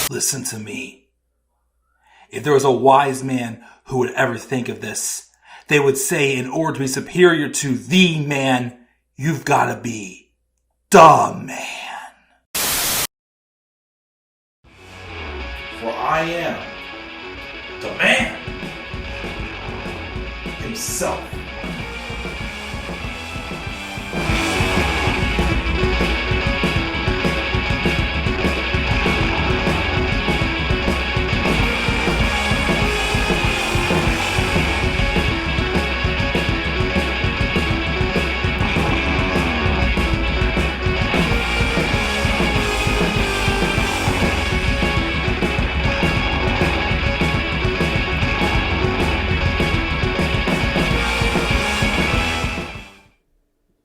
Listen to me. If there was a wise man who would ever think of this, they would say in order to be superior to the man, you've got to be the man. For I am the man himself.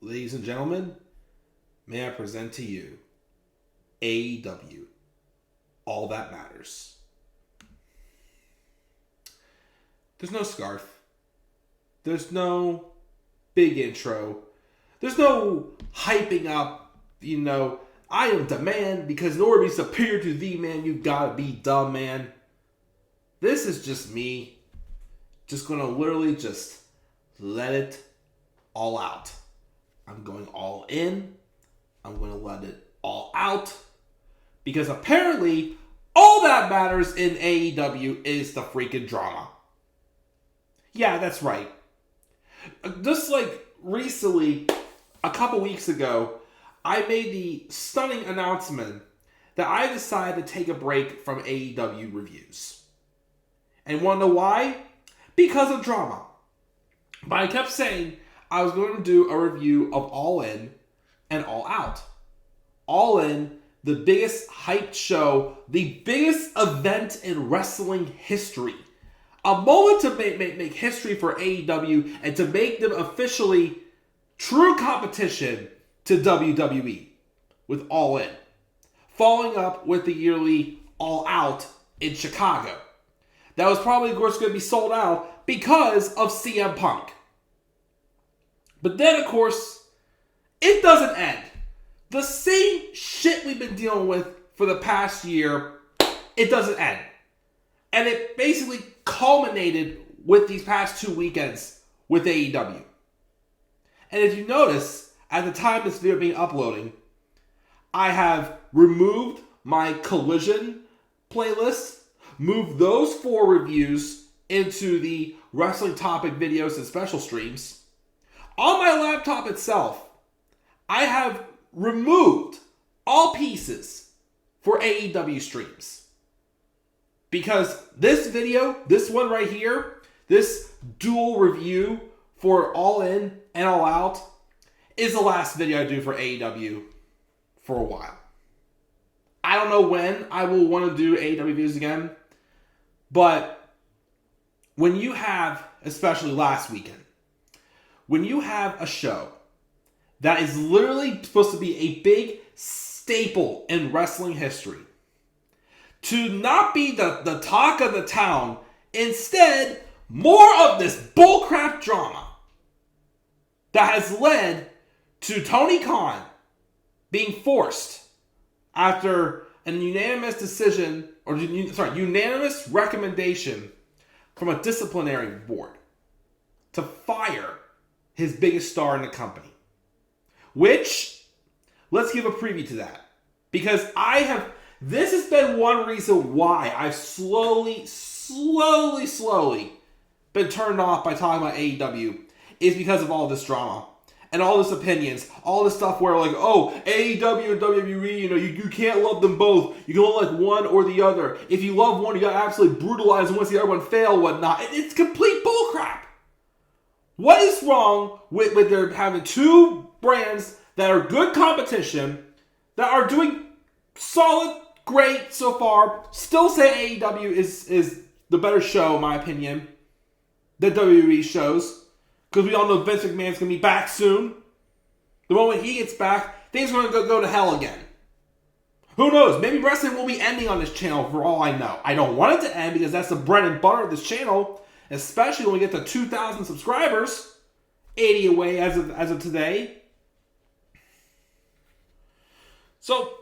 Ladies and gentlemen, may I present to you AEW, All That Matters. There's no scarf. There's no big intro. There's no hyping up, I am the man, because in order to be superior to the man, you gotta be the man. This is just me just gonna literally just let it all out. I'm going all in. I'm going to let it all out. Because apparently, all that matters in AEW is the freaking drama. Yeah, that's right. Just like recently, a couple weeks ago, I made the stunning announcement that I decided to take a break from AEW reviews. And want to know why? Because of drama. But I kept saying I was going to do a review of All In and All Out. All In, the biggest hyped show, the biggest event in wrestling history. A moment to make history for AEW and to make them officially true competition to WWE with All In. Following up with the yearly All Out in Chicago. That was probably, of course, going to be sold out because of CM Punk. But then, of course, it doesn't end. The same shit we've been dealing with for the past year, it doesn't end. And it basically culminated with these past 2 weekends with AEW. And if you notice, at the time this video being uploading, I have removed my Collision playlist, moved those 4 reviews into the Wrestling Topic videos and special streams. On my laptop itself, I have removed all pieces for AEW streams. Because this video, this one right here, this dual review for All In and All Out, is the last video I do for AEW for a while. I don't know when I will want to do AEW videos again, but when you have, especially last weekend, when you have a show that is literally supposed to be a big staple in wrestling history, to not be the talk of the town, instead, more of this bullcrap drama that has led to Tony Khan being forced after a unanimous decision, unanimous recommendation from a disciplinary board to fire his biggest star in the company. Which, let's give a preview to that. Because this has been one reason why I've slowly been turned off by talking about AEW, is because of all this drama. And all this opinions, all this stuff where like, oh, AEW and WWE, you can't love them both. You can only like one or the other. If you love one, you gotta absolutely brutalize them once the other one fail, whatnot. It's complete bullcrap. What is wrong with their having 2 brands that are good competition, that are doing solid, great so far? Still say AEW is the better show, in my opinion, than WWE shows. Because we all know Vince McMahon's going to be back soon. The moment he gets back, things are going to go to hell again. Who knows? Maybe wrestling will be ending on this channel for all I know. I don't want it to end because that's the bread and butter of this channel. Especially when we get to 2,000 subscribers. 80 away as of today. So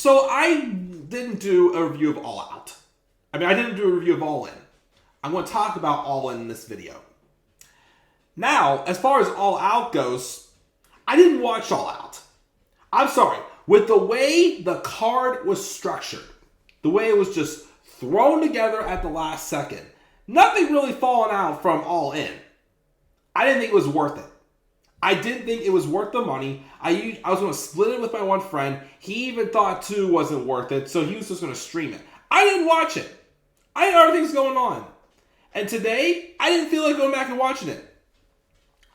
So I didn't do a review of All Out. I mean, I didn't do a review of All In. I'm going to talk about All In this video. Now, as far as All Out goes, I didn't watch All Out. I'm sorry. With the way the card was structured, the way it was just thrown together at the last second, nothing really falling out from All In. I didn't think it was worth it. I didn't think it was worth the money. I was going to split it with my one friend. He even thought 2 wasn't worth it, so he was just going to stream it. I didn't watch it. I had other things going on. And today, I didn't feel like going back and watching it.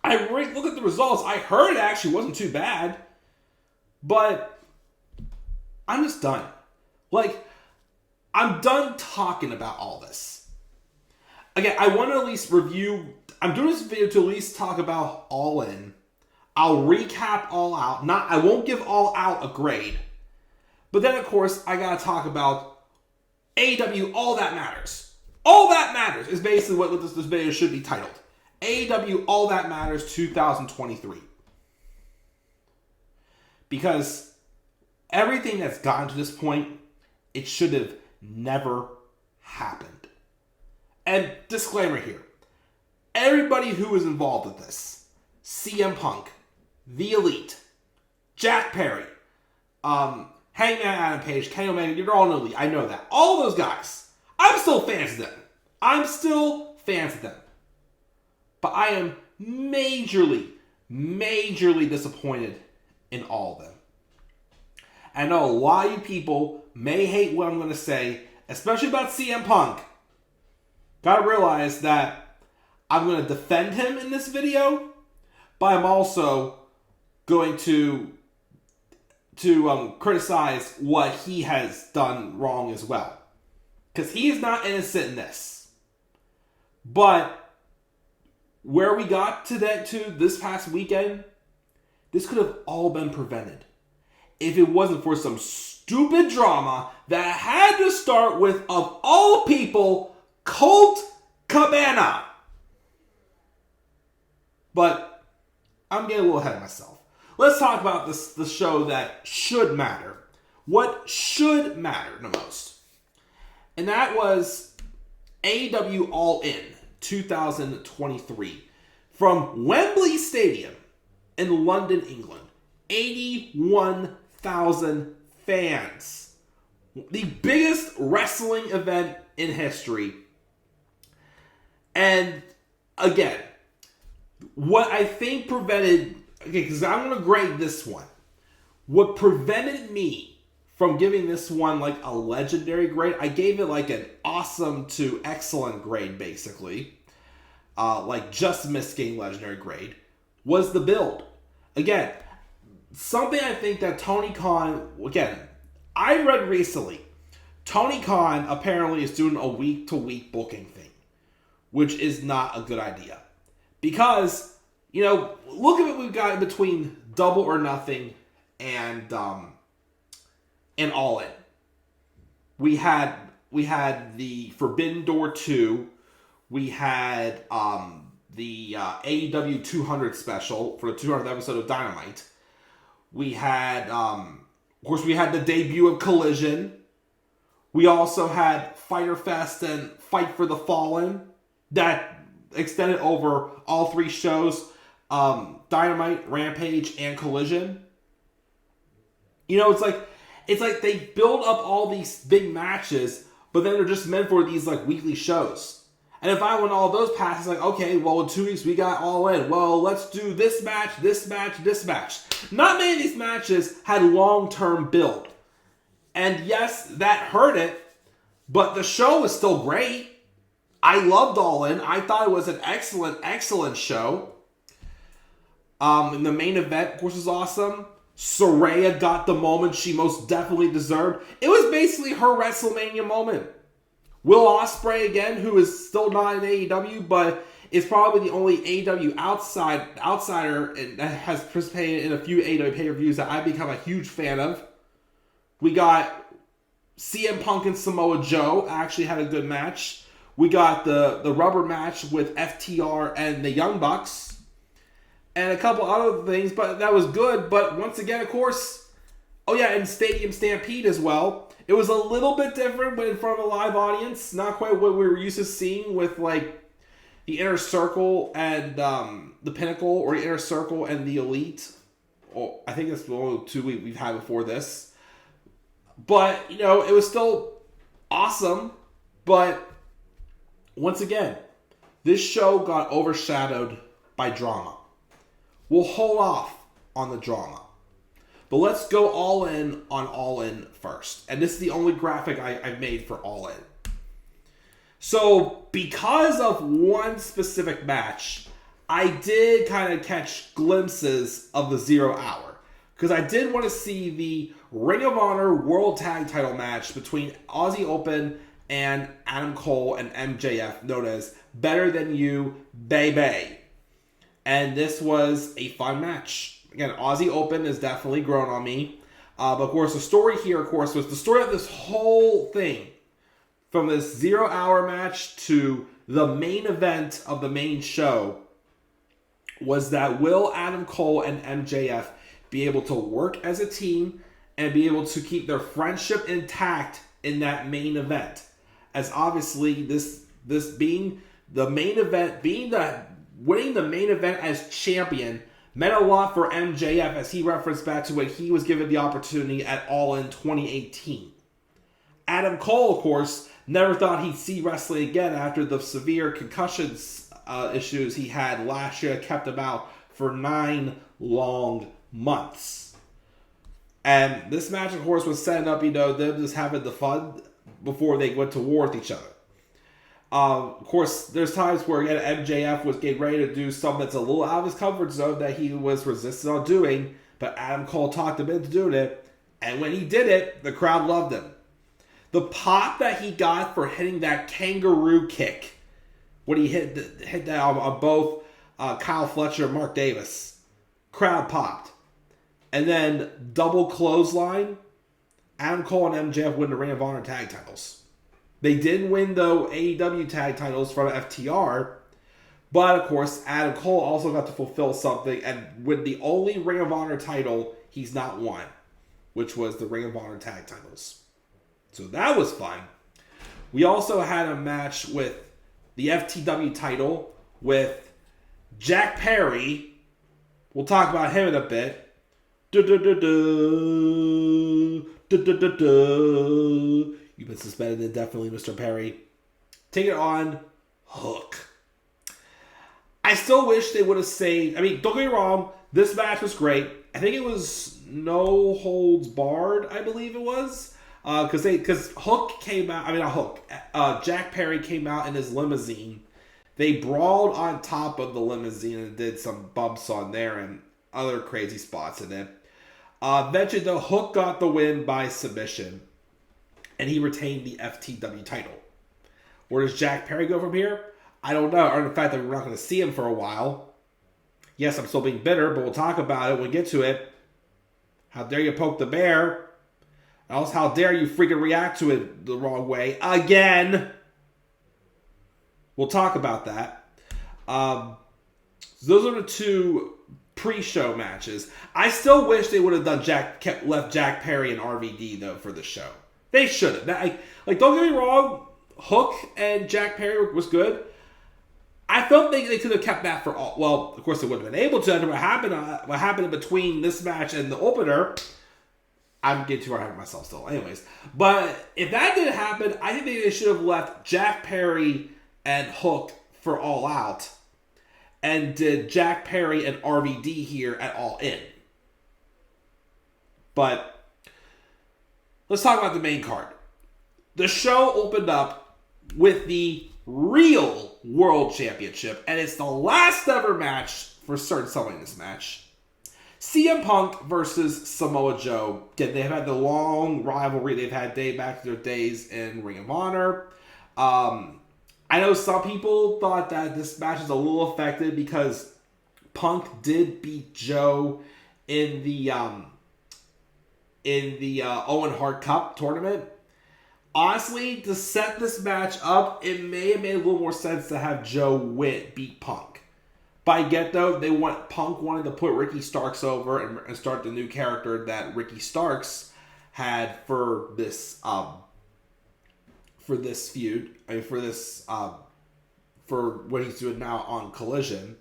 I looked at the results. I heard it actually wasn't too bad. But I'm just done. Like, I'm done talking about all this. Again, I want to at least review. I'm doing this video to at least talk about All In. I'll recap All Out. I won't give All Out a grade. But then, of course, I got to talk about AEW All That Matters. All That Matters is basically what this video should be titled. AEW All That Matters 2023. Because everything that's gotten to this point, it should have never happened. And disclaimer here. Everybody who was involved with this, CM Punk, The Elite, Jack Perry, Hangman Adam Page, Kenny Omega, you're all in the Elite. I know that. All those guys. I'm still fans of them. But I am majorly disappointed in all of them. I know a lot of you people may hate what I'm going to say, especially about CM Punk. Gotta realize that I'm going to defend him in this video, but I'm also going to criticize what he has done wrong as well. Because he is not innocent in this. But where we got to this past weekend, this could have all been prevented if it wasn't for some stupid drama that had to start with, of all people, Colt Cabana. But I'm getting a little ahead of myself. Let's talk about the show that should matter. What should matter the most? And that was AEW All In 2023 from Wembley Stadium in London, England. 81,000 fans. The biggest wrestling event in history. And again, what I think prevented, because I'm going to grade this one. What prevented me from giving this one like a legendary grade, I gave it like an awesome to excellent grade, basically. Like just missed getting legendary grade, was the build. Again, something I think that Tony Khan, again, I read recently, Tony Khan apparently is doing a week-to-week booking thing, which is not a good idea. Because, look at what we've got in between Double or Nothing and All In. We had the Forbidden Door 2. We had the AEW 200 special for the 200th episode of Dynamite. We had, of course, we had the debut of Collision. We also had Fyter Fest and Fight for the Fallen that extended over all 3 shows, Dynamite, Rampage, and Collision. It's like they build up all these big matches, but then they're just meant for these like weekly shows. And if I win all those passes, like, okay, well, in 2 weeks we got All In. Well, let's do this match, this match, this match. Not many of these matches had long-term build. And yes, that hurt it, but the show was still great. I loved All In. I thought it was an excellent show. And the main event, of course, was awesome. Saraya got the moment she most definitely deserved. It was basically her WrestleMania moment. Will Ospreay, again, who is still not in AEW, but is probably the only AEW outsider that has participated in a few AEW pay-per-views that I've become a huge fan of. We got CM Punk and Samoa Joe actually had a good match. We got the rubber match with FTR and the Young Bucks. And a couple other things, but that was good. But once again, of course, Oh yeah, and Stadium Stampede as well. It was a little bit different when in front of a live audience. Not quite what we were used to seeing with like the Inner Circle and the Pinnacle, or the Inner Circle and the Elite. Oh, I think that's the only two we've had before this. But, you know, it was still awesome. But once again, this show got overshadowed by drama. We'll hold off on the drama. But let's go all in on All In first. And this is the only graphic I've made for All In. So, because of one specific match, I did kind of catch glimpses of the 0 Hour. Because I did want to see the Ring of Honor World Tag Title match between Aussie Open and Adam Cole and MJF, known as Better Than You, Baby. And this was a fun match. Again, Aussie Open has definitely grown on me. But of course, the story here, of course, was the story of this whole thing. From this 0 Hour match to the main event of the main show, was that will Adam Cole and MJF be able to work as a team and be able to keep their friendship intact in that main event? As obviously this being the main event, winning the main event as champion meant a lot for MJF, as he referenced back to when he was given the opportunity at All In 2018. Adam Cole, of course, never thought he'd see wrestling again after the severe concussions issues he had last year, kept him out for 9 long months. And this match, of course, was setting up, you know, them just having the fun before they went to war with each other. Of course, there's times where, again, MJF was getting ready to do something that's a little out of his comfort zone that he was resistant on doing, but Adam Cole talked him into doing it, and when he did it, the crowd loved him. The pop that he got for hitting that kangaroo kick, when he hit that on both Kyle Fletcher and Mark Davis, crowd popped. And then double clothesline, Adam Cole and MJF win the Ring of Honor tag titles. They did win, though, AEW tag titles from FTR, but of course, Adam Cole also got to fulfill something and win the only Ring of Honor title he's not won, which was the Ring of Honor tag titles. So that was fun. We also had a match with the FTW title with Jack Perry. We'll talk about him in a bit. You've been suspended indefinitely, Mr. Perry. Take it on Hook. I still wish they would have saved... I mean, don't get me wrong. This match was great. I think it was no holds barred, I believe it was. Because Hook came out... I mean, not Hook. Jack Perry came out in his limousine. They brawled on top of the limousine and did some bumps on there and other crazy spots in it. Eventually, the Hook got the win by submission. And he retained the FTW title. Where does Jack Perry go from here? I don't know. Or the fact that we're not going to see him for a while. Yes, I'm still being bitter, but we'll talk about it when we get to it. How dare you poke the bear? And also, how dare you freaking react to it the wrong way again? We'll talk about that. Those are the two pre-show matches. I still wish they would have done left Jack Perry and RVD though for the show. They should have. Don't get me wrong. Hook and Jack Perry was good. I felt they could have kept that for all. Well, of course they wouldn't have been able to. What happened in between this match and the opener? I'm getting too far ahead of myself still. Anyways, but if that didn't happen, I think they should have left Jack Perry and Hook for All Out, and did Jack Perry and RVD here at All In. But let's talk about the main card. The show opened up with the real World Championship, and it's the last ever match for certain someone in this match. CM Punk versus Samoa Joe. Again, they've had the long rivalry they've had day back to their days in Ring of Honor. I know some people thought that this match is a little affected because Punk did beat Joe in the Owen Hart Cup tournament. Honestly, to set this match up, it may have made a little more sense to have Joe beat Punk. But I get, though, Punk wanted to put Ricky Starks over and start the new character that Ricky Starks had for this feud. I mean, for what he's doing now on Collision.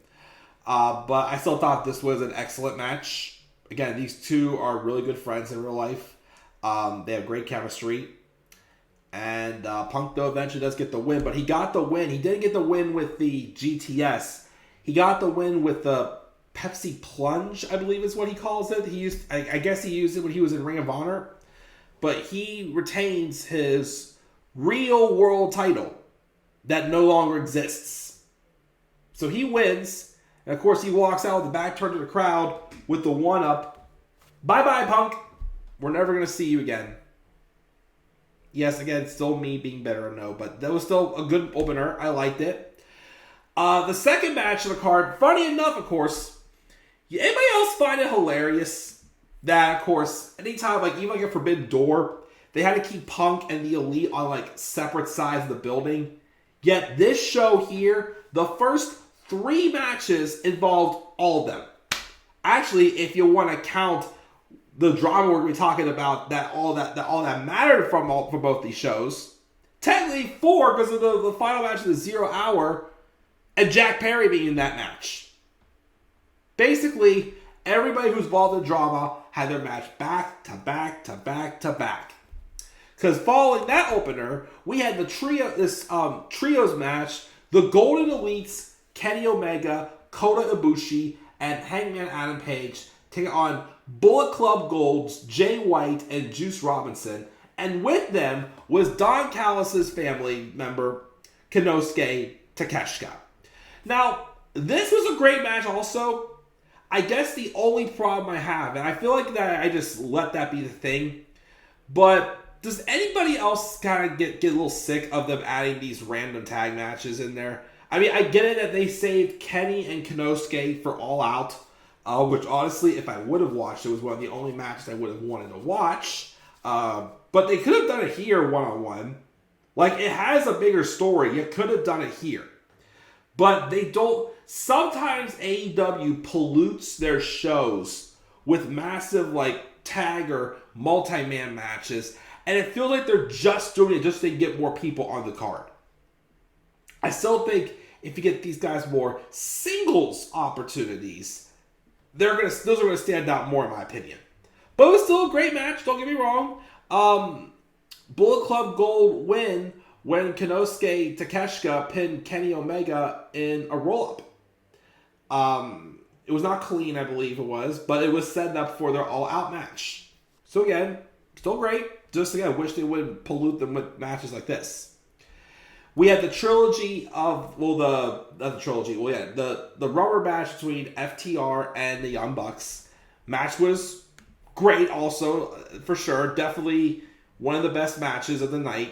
But I still thought this was an excellent match. Again, these two are really good friends in real life. They have great chemistry. And Punk, though, eventually does get the win. But he got the win. He didn't get the win with the GTS. He got the win with the Pepsi Plunge, I believe is what he calls it. I guess he used it when he was in Ring of Honor. But he retains his real world title that no longer exists. So he wins. And, of course, he walks out with the back turned to the crowd with the one-up. Bye-bye, Punk. We're never going to see you again. Yes, again, still me being better, no. But that was still a good opener. I liked it. The second match of the card, funny enough, of course, anybody else find it hilarious that, of course, anytime, like, even like a Forbidden Door, they had to keep Punk and the Elite on, like, separate sides of the building. Yet this show here, the first 3 matches involved all of them. Actually, if you want to count the drama we're going to be talking about, that all that mattered for both these shows, technically 4 because of the final match of the 0 Hour, and Jack Perry being in that match. Basically, everybody who's involved in drama had their match back to back to back to back. Because following that opener, we had the trios match, the Golden Elites, Kenny Omega, Kota Ibushi, and Hangman Adam Page take on Bullet Club Gold's Jay White and Juice Robinson. And with them was Don Callis' family member, Konosuke Takeshita. Now, this was a great match also. I guess the only problem I have, and I feel like that I just let that be the thing, but does anybody else kind of get a little sick of them adding these random tag matches in there? I mean, I get it that they saved Kenny and Konosuke for All Out, which honestly, if I would have watched, it was one of the only matches I would have wanted to watch. But they could have done it here one-on-one. Like, it has a bigger story. You could have done it here. But they don't. Sometimes AEW pollutes their shows with massive, like, tag or multi-man matches. And it feels like they're just doing it just to get more people on the card. I still think if you get these guys more singles opportunities, those are going to stand out more, in my opinion. But it was still a great match, don't get me wrong. Bullet Club Gold win when Konosuke Takeshita pinned Kenny Omega in a roll-up. It was not clean, I believe it was, but it was set up for their all-out match. So again, still great. Just again, I wish they wouldn't pollute them with matches like this. We had the trilogy of, the rubber match between FTR and the Young Bucks. Match was great also, for sure. Definitely one of the best matches of the night.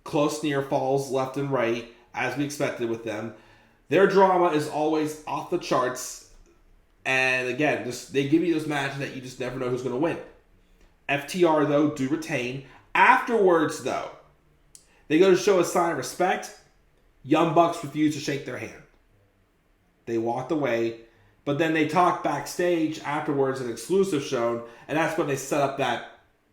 Close near falls left and right, as we expected with them. Their drama is always off the charts. And again, they give you those matches that you just never know who's going to win. FTR, though, do retain. Afterwards, though, they go to show a sign of respect. Young Bucks refuse to shake their hand. They walked away. But then they talked backstage afterwards, an exclusive shown. And that's when they set up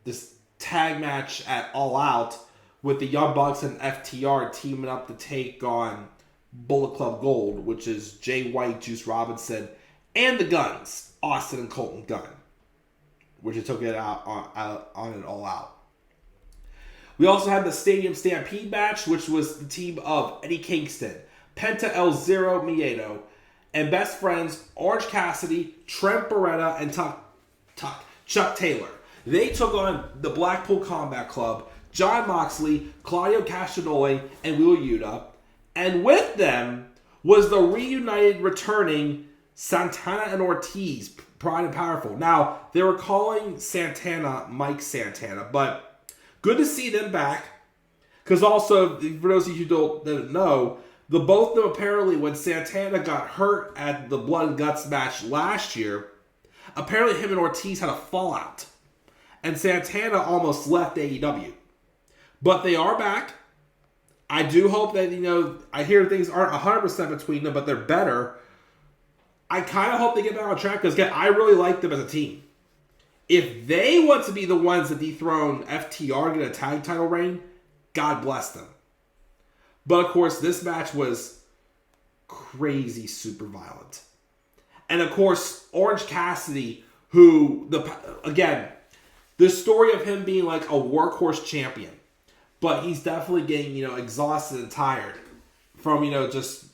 this tag match at All Out with the Young Bucks and FTR teaming up to take on Bullet Club Gold, which is Jay White, Juice Robinson, and the Guns, Austin and Colton Gunn, which they took it out on an All Out. We also had the Stadium Stampede match, which was the team of Eddie Kingston, Penta El Zero Miedo, and best friends Orange Cassidy, Trent Beretta, and Chuck Taylor. They took on the Blackpool Combat Club, John Moxley, Claudio Castagnoli, and Wheeler Yuta. And with them was the reunited, returning Santana and Ortiz, Pride and Powerful. Now, they were calling Santana Mike Santana, but good to see them back. Because also, for those of you who don't know, the both of them apparently, when Santana got hurt at the Blood and Guts match last year, apparently him and Ortiz had a fallout. And Santana almost left AEW. But they are back. I do hope that, I hear things aren't 100% between them, but they're better. I kind of hope they get back on track because I really like them as a team. If they want to be the ones that dethrone FTR and get a tag title reign, God bless them. But of course, this match was crazy super violent. And of course, Orange Cassidy, who, the story of him being like a workhorse champion, but he's definitely getting, exhausted and tired from, just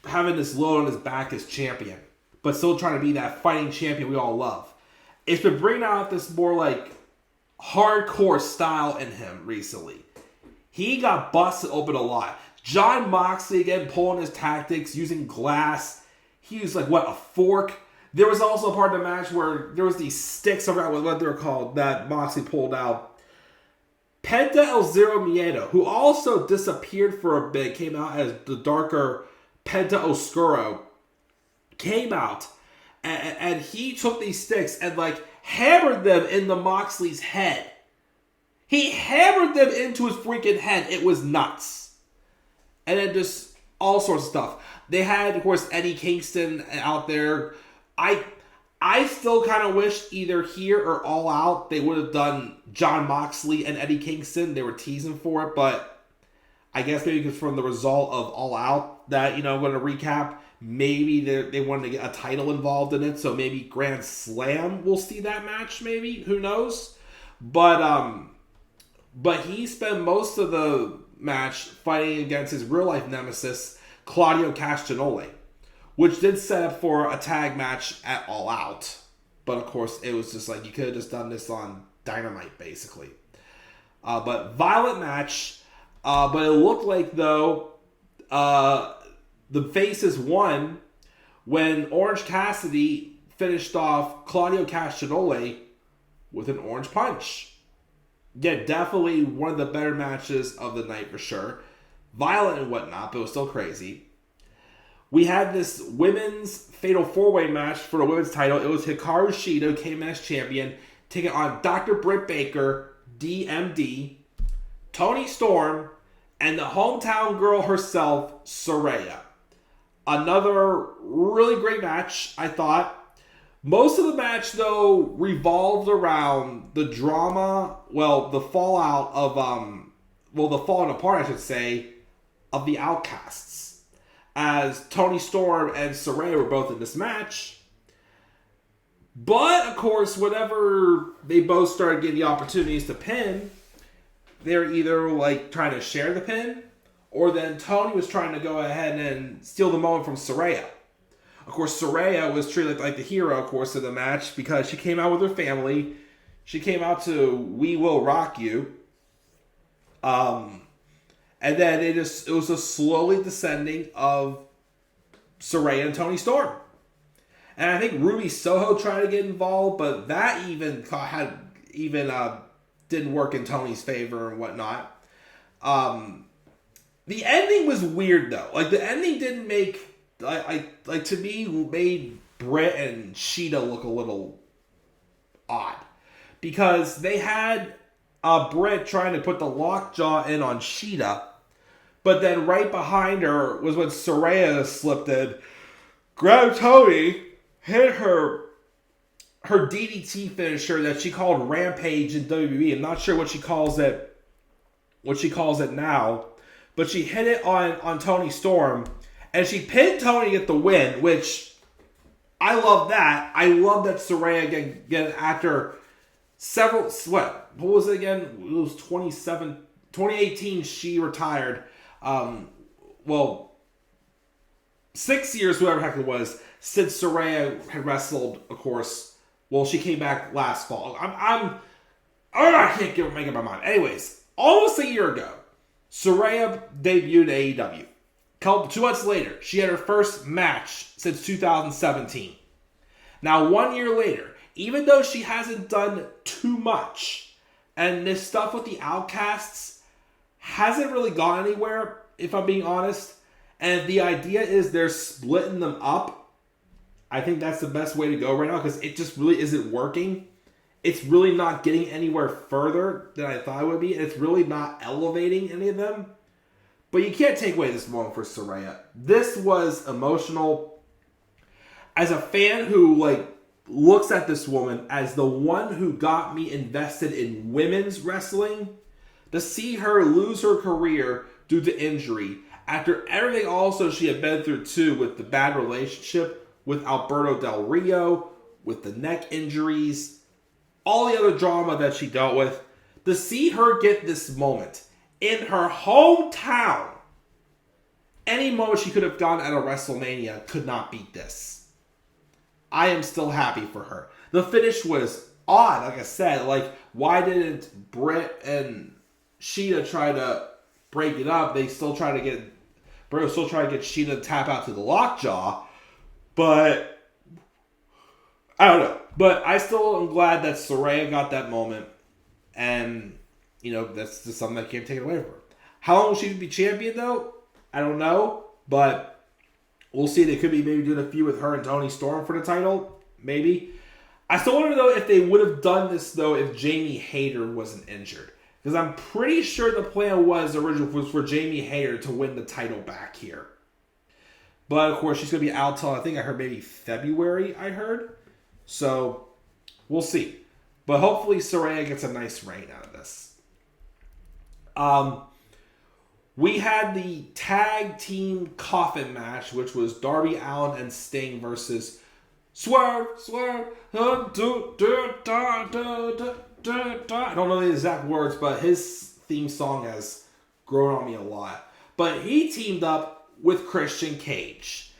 having this load on his back as champion, but still trying to be that fighting champion we all love. It's been bringing out this more like hardcore style in him recently. He got busted open a lot. John Moxley again pulling his tactics, using glass. He used a fork. There was also a part of the match where there was these sticks, I forgot what they were called, that Moxley pulled out. Penta El Zero Miedo, who also disappeared for a bit, came out as the darker Penta Oscuro, came out, and he took these sticks and hammered them into Moxley's head. He hammered them into his freaking head. It was nuts. And then just all sorts of stuff. They had, of course, Eddie Kingston out there. I still kind of wish either here or All Out they would have done John Moxley and Eddie Kingston. They were teasing for it, but I guess maybe because from the result of All Out that, I'm going to recap, maybe they wanted to get a title involved in it, so maybe Grand Slam we'll see that match, maybe. Who knows? But he spent most of the match fighting against his real-life nemesis, Claudio Castagnoli, which did set up for a tag match at All Out. But, of course, it was just you could have just done this on Dynamite, basically. But violent match. But it looked like, though, the faces won when Orange Cassidy finished off Claudio Castagnoli with an orange punch. Yeah, definitely one of the better matches of the night for sure. Violent and whatnot, but it was still crazy. We had this women's fatal 4-way match for the women's title. It was Hikaru Shida, came as champion, taking on Dr. Britt Baker, DMD, Toni Storm, and the hometown girl herself, Saraya. Another really great match, I thought. Most of the match, though, revolved around the drama, the fallout of, the falling apart, I should say, of the Outcasts. As Toni Storm and Saraya were both in this match. But, of course, whenever they both started getting the opportunities to pin, they're either, trying to share the pin, or then Toni was trying to go ahead and steal the moment from Saraya. Of course, Saraya was treated like the hero, of course, of the match because she came out with her family. She came out to We Will Rock You. And then it was a slowly descending of Saraya and Toni Storm. And I think Ruby Soho tried to get involved, but that didn't work in Toni's favor and whatnot. The ending was weird, though. The ending didn't make... to me, made Britt and Shida look a little odd. Because they had Britt trying to put the lockjaw in on Shida, but then right behind her was when Saraya slipped in, grabbed Toni, hit her DDT finisher that she called Rampage in WWE. I'm not sure what she calls it now, but she hit it on Toni Storm. And she pinned Toni at the win, which I love that. I love that Saraya again after several... What was it again? It was 2018 she retired. 6 years, whatever the heck it was, since Saraya had wrestled, of course. Well, she came back last fall. I can't make up my mind. Anyways, almost a year ago, Saraya debuted at AEW. 2 months later, she had her first match since 2017. Now, 1 year later, even though she hasn't done too much, and this stuff with the Outcasts hasn't really gone anywhere, if I'm being honest, and the idea is they're splitting them up, I think that's the best way to go right now, because it just really isn't working. It's really not getting anywhere further than I thought it would be, and it's really not elevating any of them. But you can't take away this moment for Saraya. This was emotional. as a fan who looks at this woman as the one who got me invested in women's wrestling, to see her lose her career due to injury after everything also she had been through too, with the bad relationship with Alberto Del Rio, with the neck injuries, all the other drama that she dealt with, to see her get this moment in her hometown, any moment she could have gotten at a WrestleMania could not beat this. I am still happy for her. The finish was odd, like I said. Why didn't Britt and Sheeta try to break it up? Britt was still trying to get Sheeta to tap out to the lockjaw, but I don't know. But I still am glad that Saraya got that moment, and that's just something that can't take it away from her. How long will she be champion though? I don't know, but we'll see. They could be maybe doing a feud with her and Toni Storm for the title, maybe. I still wonder though if they would have done this though if Jamie Hayter wasn't injured. Because I'm pretty sure the plan was for Jamie Hayter to win the title back here. But, of course, she's going to be out till, I think I heard maybe February, So, we'll see. But hopefully Saraya gets a nice reign out of this. We had the tag team coffin match, which was Darby Allin and Sting versus Swerve. I don't know the exact words, but his theme song has grown on me a lot. But he teamed up with Christian Cage.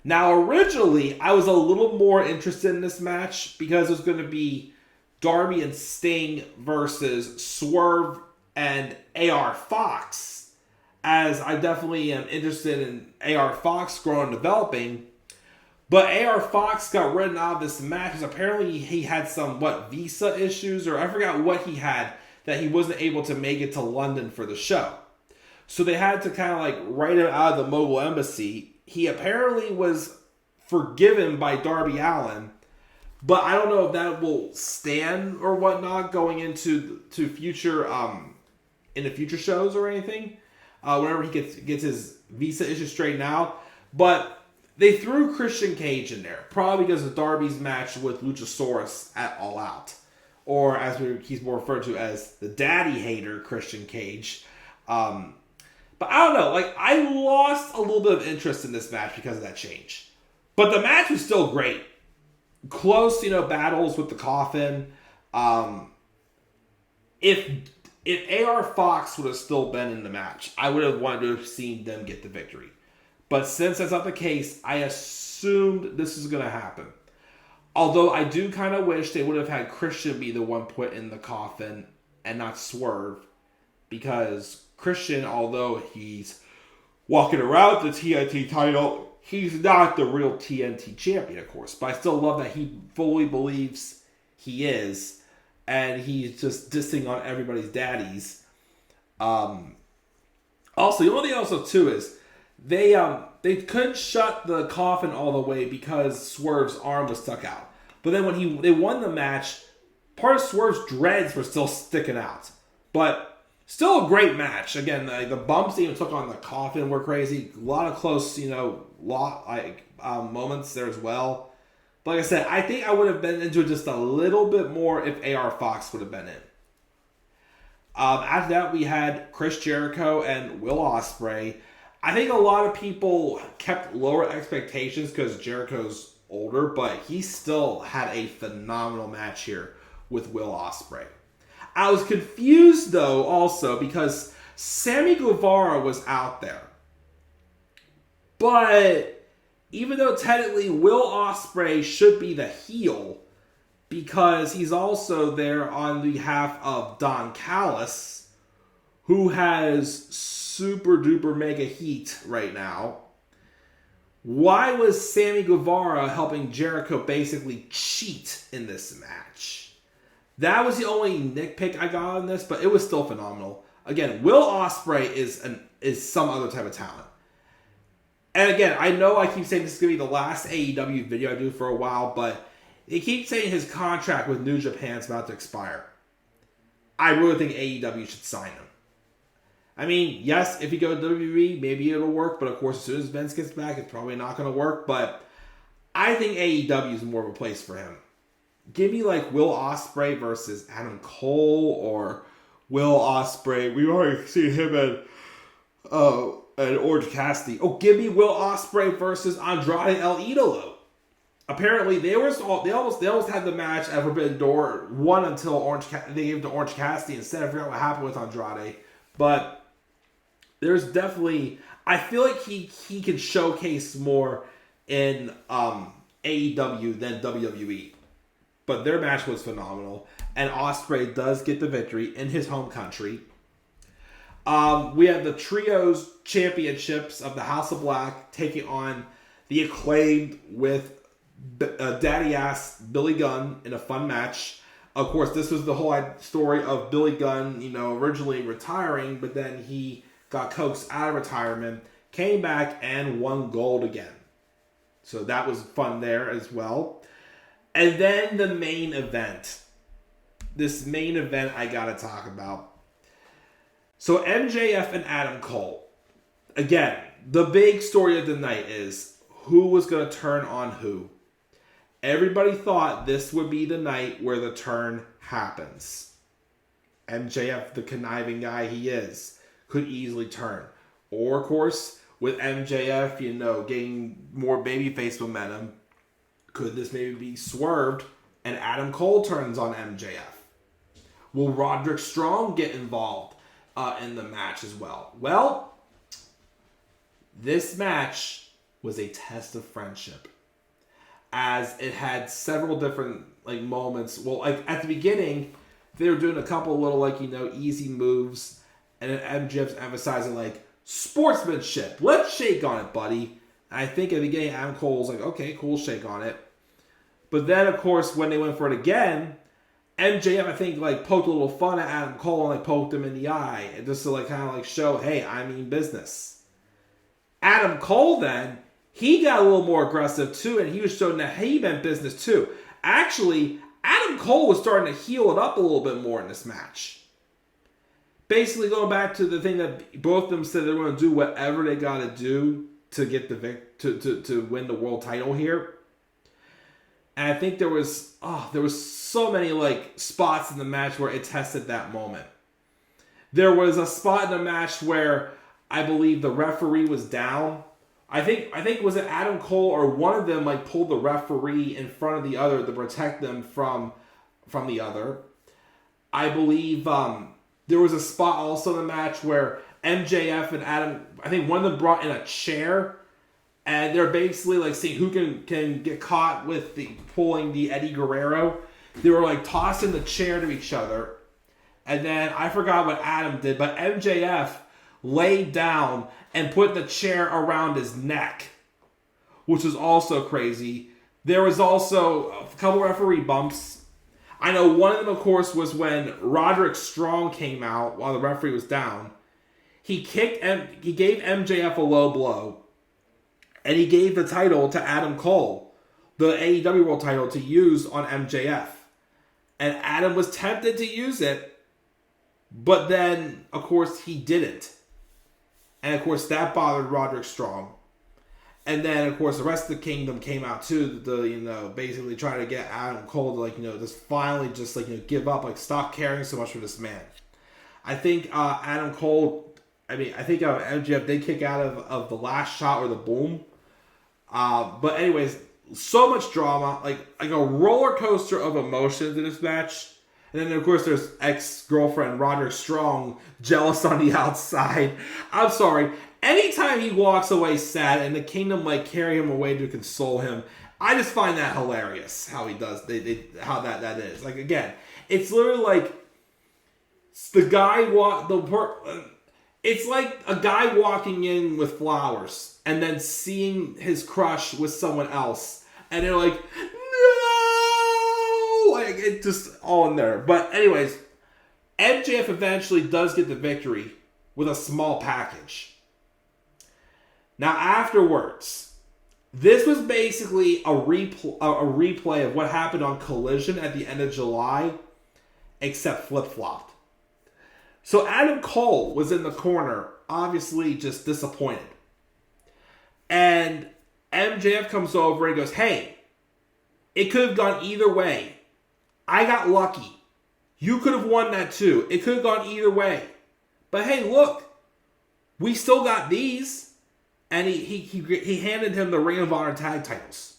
Now, originally, I was a little more interested in this match because it was going to be Darby and Sting versus Swerve and AR Fox, as I definitely am interested in AR Fox growing and developing. But AR Fox got written out of this match because apparently he had some, visa issues, or I forgot what he had, that he wasn't able to make it to London for the show. So they had to kind of write him out of the Mogul Embassy. He apparently was forgiven by Darby Allin, but I don't know if that will stand or whatnot going into future in the future shows or anything. Whenever he gets his visa issue straightened out, but they threw Christian Cage in there, probably because of Darby's match with Luchasaurus at All Out. Or as he's more referred to as the daddy hater, Christian Cage. But I don't know, I lost a little bit of interest in this match because of that change. But the match was still great. Close, battles with the coffin. If AR Fox would have still been in the match, I would have wanted to have seen them get the victory. But since that's not the case, I assumed this is going to happen. Although I do kind of wish they would have had Christian be the one put in the coffin and not Swerve. Because Christian, although he's walking around the TNT title, he's not the real TNT champion, of course. But I still love that he fully believes he is. And he's just dissing on everybody's daddies. Also, the only thing also, too, is they couldn't shut the coffin all the way because Swerve's arm was stuck out. But then when they won the match, part of Swerve's dreads were still sticking out. But still a great match. Again, the bumps they even took on the coffin were crazy. A lot of close, moments there as well. But like I said, I think I would have been into it just a little bit more if AR Fox would have been in. After that, we had Chris Jericho and Will Ospreay. I think a lot of people kept lower expectations because Jericho's older, but he still had a phenomenal match here with Will Ospreay. I was confused, though, also, because Sammy Guevara was out there. But even though technically Will Ospreay should be the heel, because he's also there on behalf of Don Callis, who has super duper mega heat right now. Why was Sammy Guevara helping Jericho basically cheat in this match? That was the only nitpick I got on this, but it was still phenomenal. Again, Will Ospreay is some other type of talent. And again, I know I keep saying this is going to be the last AEW video I do for a while, but they keep saying his contract with New Japan's about to expire. I really think AEW should sign him. I mean, yes, if you go to WWE, maybe it'll work, but of course, as soon as Vince gets back, it's probably not going to work. But I think AEW is more of a place for him. Give me like Will Ospreay versus Adam Cole, or Will Ospreay. We've already seen him and Orange Cassidy. Oh, give me Will Ospreay versus Andrade El Idolo. Apparently, they almost had the match at Forbidden Door. Won until they gave it to Orange Cassidy instead. I forgot what happened with Andrade, but there's definitely, I feel like he can showcase more in AEW than WWE. But their match was phenomenal, and Ospreay does get the victory in his home country. We have the Trios Championships of the House of Black taking on the Acclaimed with Daddy Ass Billy Gunn in a fun match. Of course, this was the whole story of Billy Gunn, originally retiring, but then he got coaxed out of retirement, came back, and won gold again. So that was fun there as well. And then the main event. This main event I gotta talk about. So MJF and Adam Cole. Again, the big story of the night is who was gonna turn on who. Everybody thought this would be the night where the turn happens. MJF, the conniving guy he is, could easily turn. Or, of course, with MJF, getting more babyface momentum, could this maybe be swerved and Adam Cole turns on MJF? Will Roderick Strong get involved in the match as well? Well, this match was a test of friendship, as it had several different moments. Well, at the beginning, they were doing a couple little easy moves, and then MJF's emphasizing sportsmanship. Let's shake on it, buddy. I think at the beginning, Adam Cole was like, okay, cool, shake on it. But then, of course, when they went for it again, MJF, I think, poked a little fun at Adam Cole and, poked him in the eye. And just to, kind of, show, hey, I mean business. Adam Cole, then, he got a little more aggressive, too, and he was showing that he meant business, too. Actually, Adam Cole was starting to heal it up a little bit more in this match. Basically, going back to the thing that both of them said they're going to do whatever they got to do to get to win the world title here. And I think there was so many spots in the match where it tested that moment. There was a spot in the match where I believe the referee was down. I think was it Adam Cole or one of them pulled the referee in front of the other to protect them from the other. I believe there was a spot also in the match where MJF and Adam, I think one of them brought in a chair, and they're basically seeing who can get caught with pulling the Eddie Guerrero. They were tossing the chair to each other, and then I forgot what Adam did, but MJF laid down and put the chair around his neck, which was also crazy. There was also a couple referee bumps. I know one of them, of course, was when Roderick Strong came out while the referee was down. He gave MJF a low blow, and he gave the title to Adam Cole, the AEW World title, to use on MJF. And Adam was tempted to use it, but then, of course, he didn't. And, of course, that bothered Roderick Strong. And then, of course, the rest of the kingdom came out, too, to basically try to get Adam Cole to, just finally just, give up, stop caring so much for this man. I think Adam Cole... I think MJF did kick out of the last shot or the boom. But anyways, so much drama. Like a roller coaster of emotions in this match. And then, of course, there's ex-girlfriend Roderick Strong, jealous on the outside. I'm sorry. Anytime he walks away sad and the kingdom carry him away to console him, I just find that hilarious how he does. How that is. Again, it's literally the guy it's like a guy walking in with flowers and then seeing his crush with someone else. And they're like, no! It's just all in there. But anyways, MJF eventually does get the victory with a small package. Now afterwards, this was basically a replay of what happened on Collision at the end of July, except flip-flopped. So Adam Cole was in the corner, obviously just disappointed. And MJF comes over and goes, hey, it could have gone either way. I got lucky. You could have won that too. It could have gone either way. But hey, look. We still got these. And he handed him the Ring of Honor tag titles.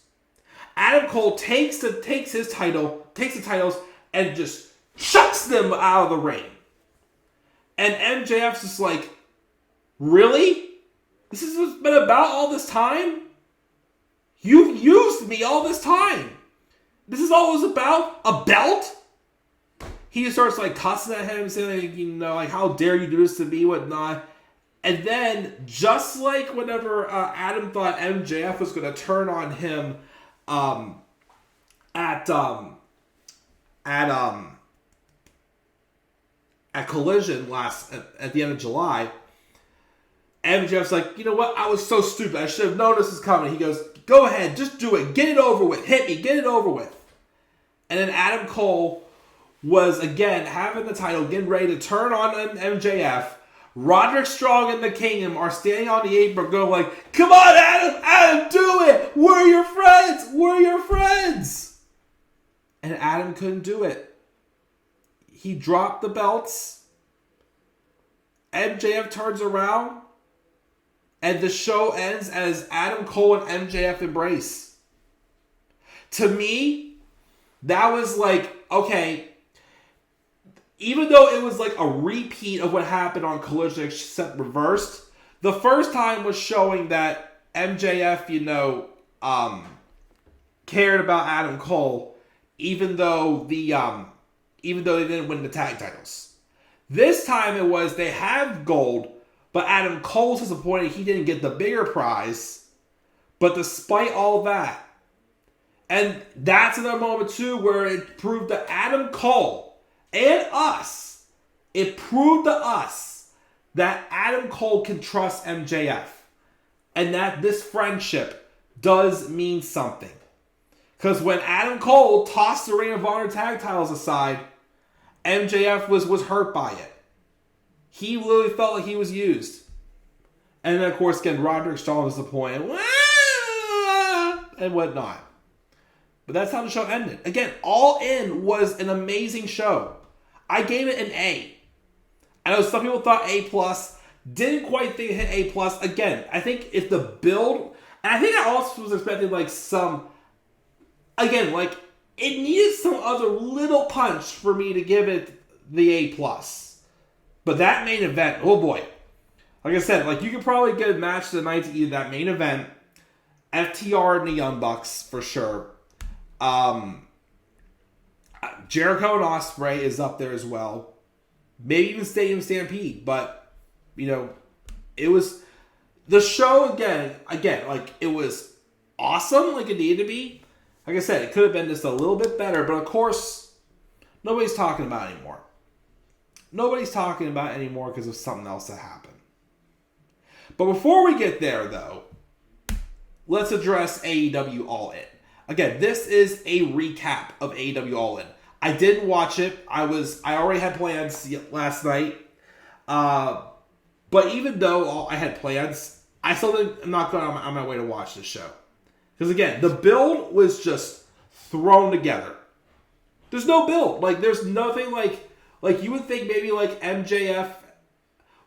Adam Cole takes the titles, and just chucks them out of the ring. And MJF's just like, really? This is what's been about all this time? You've used me all this time. This is all it was about? A belt? He just starts like cussing at him, saying, like, how dare you do this to me, whatnot. And then, just like whenever Adam thought MJF was going to turn on him at Collision at the end of July, MJF's like, you know what? I was so stupid. I should have known this was coming. He goes, go ahead, just do it. Get it over with. Hit me. Get it over with. And then Adam Cole was, again, having the title, getting ready to turn on MJF. Roderick Strong and the Kingdom are standing on the apron going like, come on, Adam, do it. We're your friends. And Adam couldn't do it. He dropped the belts. MJF turns around. And the show ends as Adam Cole and MJF embrace. To me, that was like, okay, even though it was like a repeat of what happened on Collision except reversed, the first time was showing that MJF, cared about Adam Cole, even though they didn't win the tag titles. This time it was they have gold, but Adam Cole's disappointed he didn't get the bigger prize. But despite all that, and that's another moment too where it proved that Adam Cole and us, it proved to us that Adam Cole can trust MJF. And that this friendship does mean something. Because when Adam Cole tossed the Ring of Honor tag titles aside, MJF was hurt by it. He literally felt like he was used. And then, of course, again, Roderick Strong was disappointed. And whatnot. But that's how the show ended. Again, All In was an amazing show. I gave it an A. I know some people thought A+. Didn't quite think it hit A+. Again, I think if the build... And I think I also was expecting like some... Again, like, it needed some other little punch for me to give it the A+. But that main event, oh boy. Like I said, like, you could probably get a match of the night to either that main event, FTR and the Young Bucks, for sure. Jericho and Ospreay is up there as well. Maybe even Stadium Stampede. But, it was... The show, again, like, it was awesome, like it needed to be. Like I said, it could have been just a little bit better. But, of course, nobody's talking about it anymore. Nobody's talking about it anymore because of something else that happened. But before we get there, though, let's address AEW All In. Again, this is a recap of AEW All In. I didn't watch it. I already had plans last night. But even though I had plans, I still am not going on my way to watch this show. Because again, the build was just thrown together. There's no build. Like, there's nothing like you would think maybe like MJF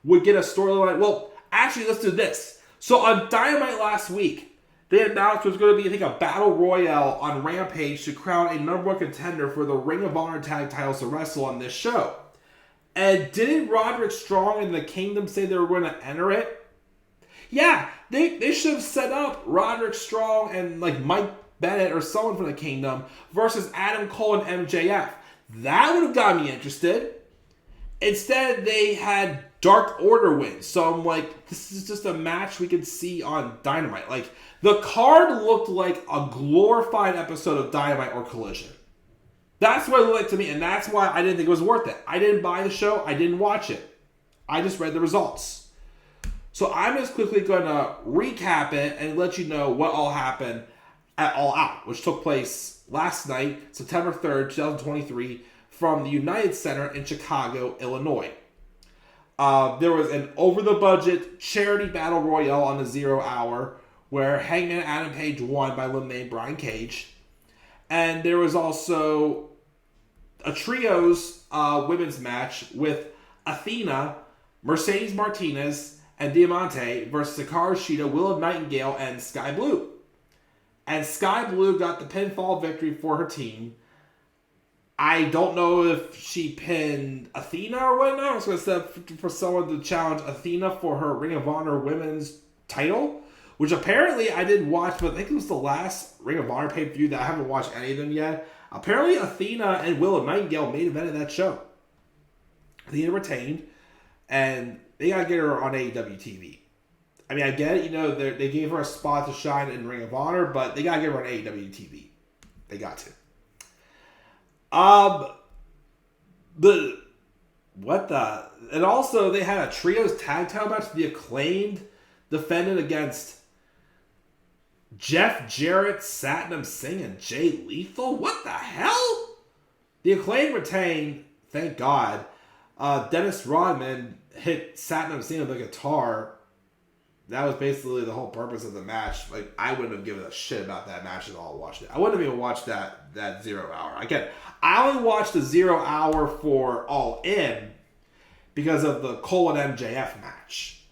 would get a storyline. Well, actually, let's do this. So on Dynamite last week, they announced there was going to be, I think, a battle royale on Rampage to crown a number one contender for the Ring of Honor tag titles to wrestle on this show. And didn't Roderick Strong and the Kingdom say they were going to enter it? Yeah, they should have set up Roderick Strong and like Mike Bennett or someone from the Kingdom versus Adam Cole and MJF. That would have got me interested. Instead, they had Dark Order win. So I'm like, this is just a match we could see on Dynamite. Like, the card looked like a glorified episode of Dynamite or Collision. That's what it looked like to me, and that's why I didn't think it was worth it. I didn't buy the show. I didn't watch it. I just read the results. So I'm just quickly going to recap it and let you know what all happened at All Out, which took place last night, September 3rd, 2023, from the United Center in Chicago, Illinois. There was an over-the-budget charity battle royale on the 0 hour where Hangman and Adam Page won by eliminating Brian Cage. And there was also a trios women's match with Athena, Mercedes Martinez, and Diamante versus Hikaru Shida, Willow Nightingale, and Sky Blue. And Sky Blue got the pinfall victory for her team. I don't know if she pinned Athena or whatnot. I was going to say for someone to challenge Athena for her Ring of Honor women's title, which apparently I didn't watch, but I think it was the last Ring of Honor pay-per-view that I haven't watched any of them yet. Apparently Athena and Willow Nightingale main evented that show. Athena retained, and they got to get her on AEW TV. I mean, I get it, they gave her a spot to shine in Ring of Honor, but they got to get her on AEW TV. They got to. And also they had a trios tag title match. The Acclaimed defended against Jeff Jarrett, Satnam Singh, and Jay Lethal. What the hell? The Acclaimed retained, thank God. Dennis Rodman hit Satnam Singh with a guitar. That was basically the whole purpose of the match. Like, I wouldn't have given a shit about that match at all. Watched it. I wouldn't have even watched that 0 hour. Again, I only watched the 0 hour for All In because of the Colt and MJF match.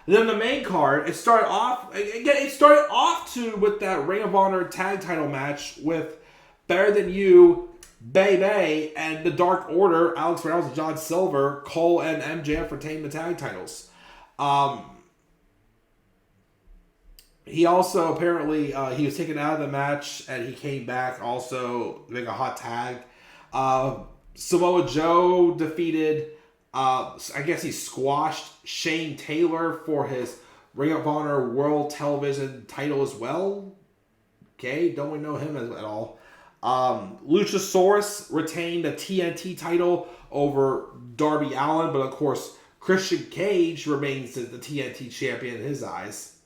And then the main card, it started off with that Ring of Honor tag title match with Better Than You, Bay and the Dark Order, Alex Reynolds and John Silver. Cole and MJF retained the tag titles. He also apparently he was taken out of the match and he came back also to make a hot tag. Samoa Joe defeated I guess he squashed Shane Taylor for his Ring of Honor World Television title as well. Okay, don't we know him at all? Luchasaurus retained the TNT title over Darby Allin, but of course Christian Cage remains the TNT champion in his eyes.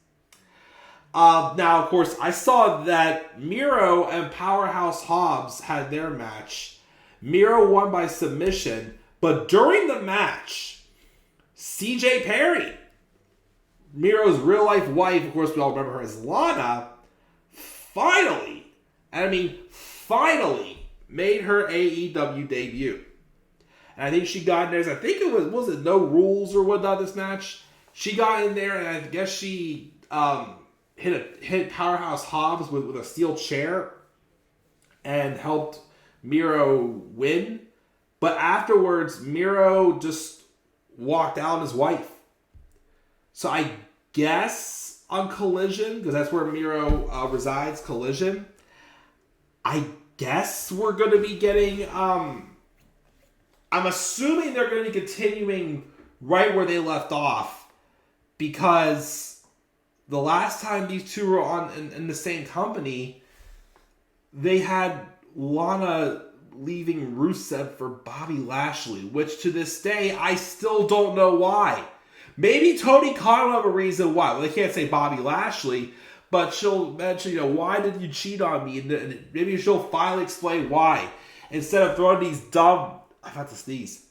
Now, of course, I saw that Miro and Powerhouse Hobbs had their match. Miro won by submission, but during the match, CJ Perry, Miro's real-life wife, of course, we all remember her as Lana, finally made her AEW debut. And I think she got in there. I think it was it No Rules or whatnot this match? She got in there and I guess she hit Powerhouse Hobbs with a steel chair and helped Miro win. But afterwards, Miro just walked out on his wife. So I guess on Collision, because that's where Miro resides, Collision, I guess we're going to be getting... I'm assuming they're going to be continuing right where they left off, because the last time these two were on in the same company, they had Lana leaving Rusev for Bobby Lashley, which to this day, I still don't know why. Maybe Tony Khan will have a reason why. Well, they can't say Bobby Lashley, but she'll mention, why did you cheat on me? And maybe she'll finally explain why. Instead of throwing these dumb... I'm about to sneeze.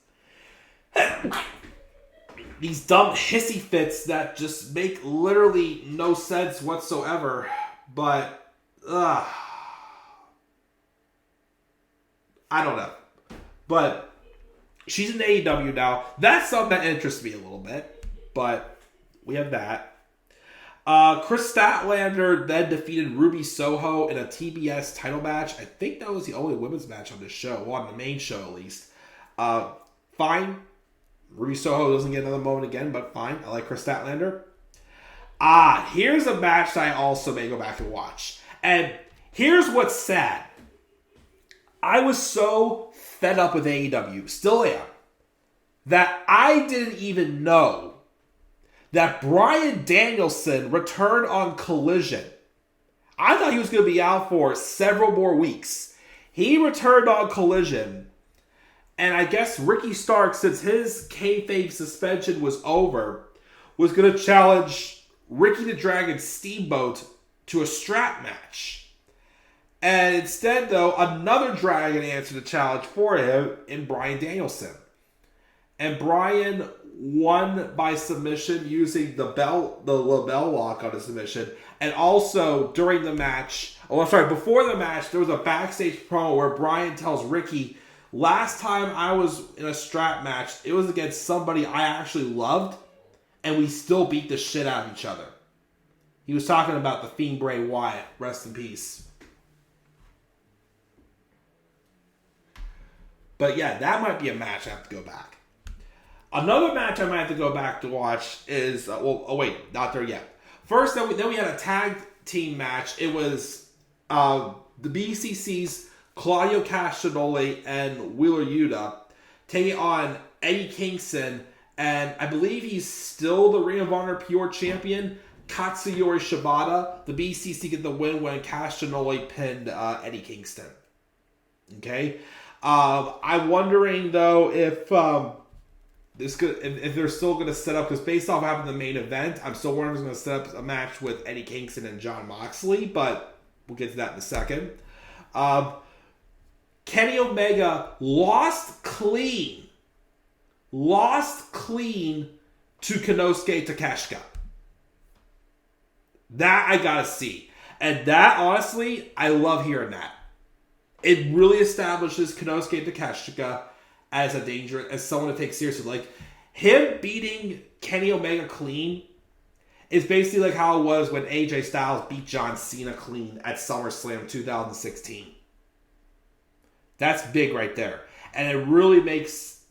These dumb hissy fits that just make literally no sense whatsoever. But, I don't know. But she's in AEW now. That's something that interests me a little bit. But we have that. Chris Statlander then defeated Ruby Soho in a TBS title match. I think that was the only women's match on this show. Well, on the main show at least. Fine. Ruby Soho doesn't get another moment again, but fine. I like Chris Statlander. Here's a match that I also may go back and watch. And here's what's sad. I was so fed up with AEW, still am, that I didn't even know that Bryan Danielson returned on Collision. I thought he was going to be out for several more weeks. He returned on Collision. And I guess Ricky Starks, since his kayfabe suspension was over, was going to challenge Ricky the Dragon Steamboat to a strap match. And instead, though, another Dragon answered the challenge for him in Bryan Danielson. And Bryan won by submission using the label lock on a submission. And also during the match, before the match, there was a backstage promo where Bryan tells Ricky, last time I was in a strap match, it was against somebody I actually loved, and we still beat the shit out of each other. He was talking about the Fiend Bray Wyatt. Rest in peace. But yeah, that might be a match I have to go back. Another match I might have to go back to watch is... not there yet. First, then we had a tag team match. It was the BCC's Claudio Castagnoli and Wheeler Yuta taking on Eddie Kingston, and I believe he's still the Ring of Honor Pure Champion, Katsuyori Shibata. The BCC get the win when Castagnoli pinned Eddie Kingston. Okay? I'm wondering, though, if they're still going to set up, because based off having the main event, I'm still wondering if they're going to set up a match with Eddie Kingston and Jon Moxley, but we'll get to that in a second. Kenny Omega lost clean to Konosuke Takeshita. That I gotta see. And that, honestly, I love hearing that. It really establishes Konosuke Takeshita as as someone to take seriously. Like, him beating Kenny Omega clean is basically like how it was when AJ Styles beat John Cena clean at SummerSlam 2016. That's big right there. And it really makes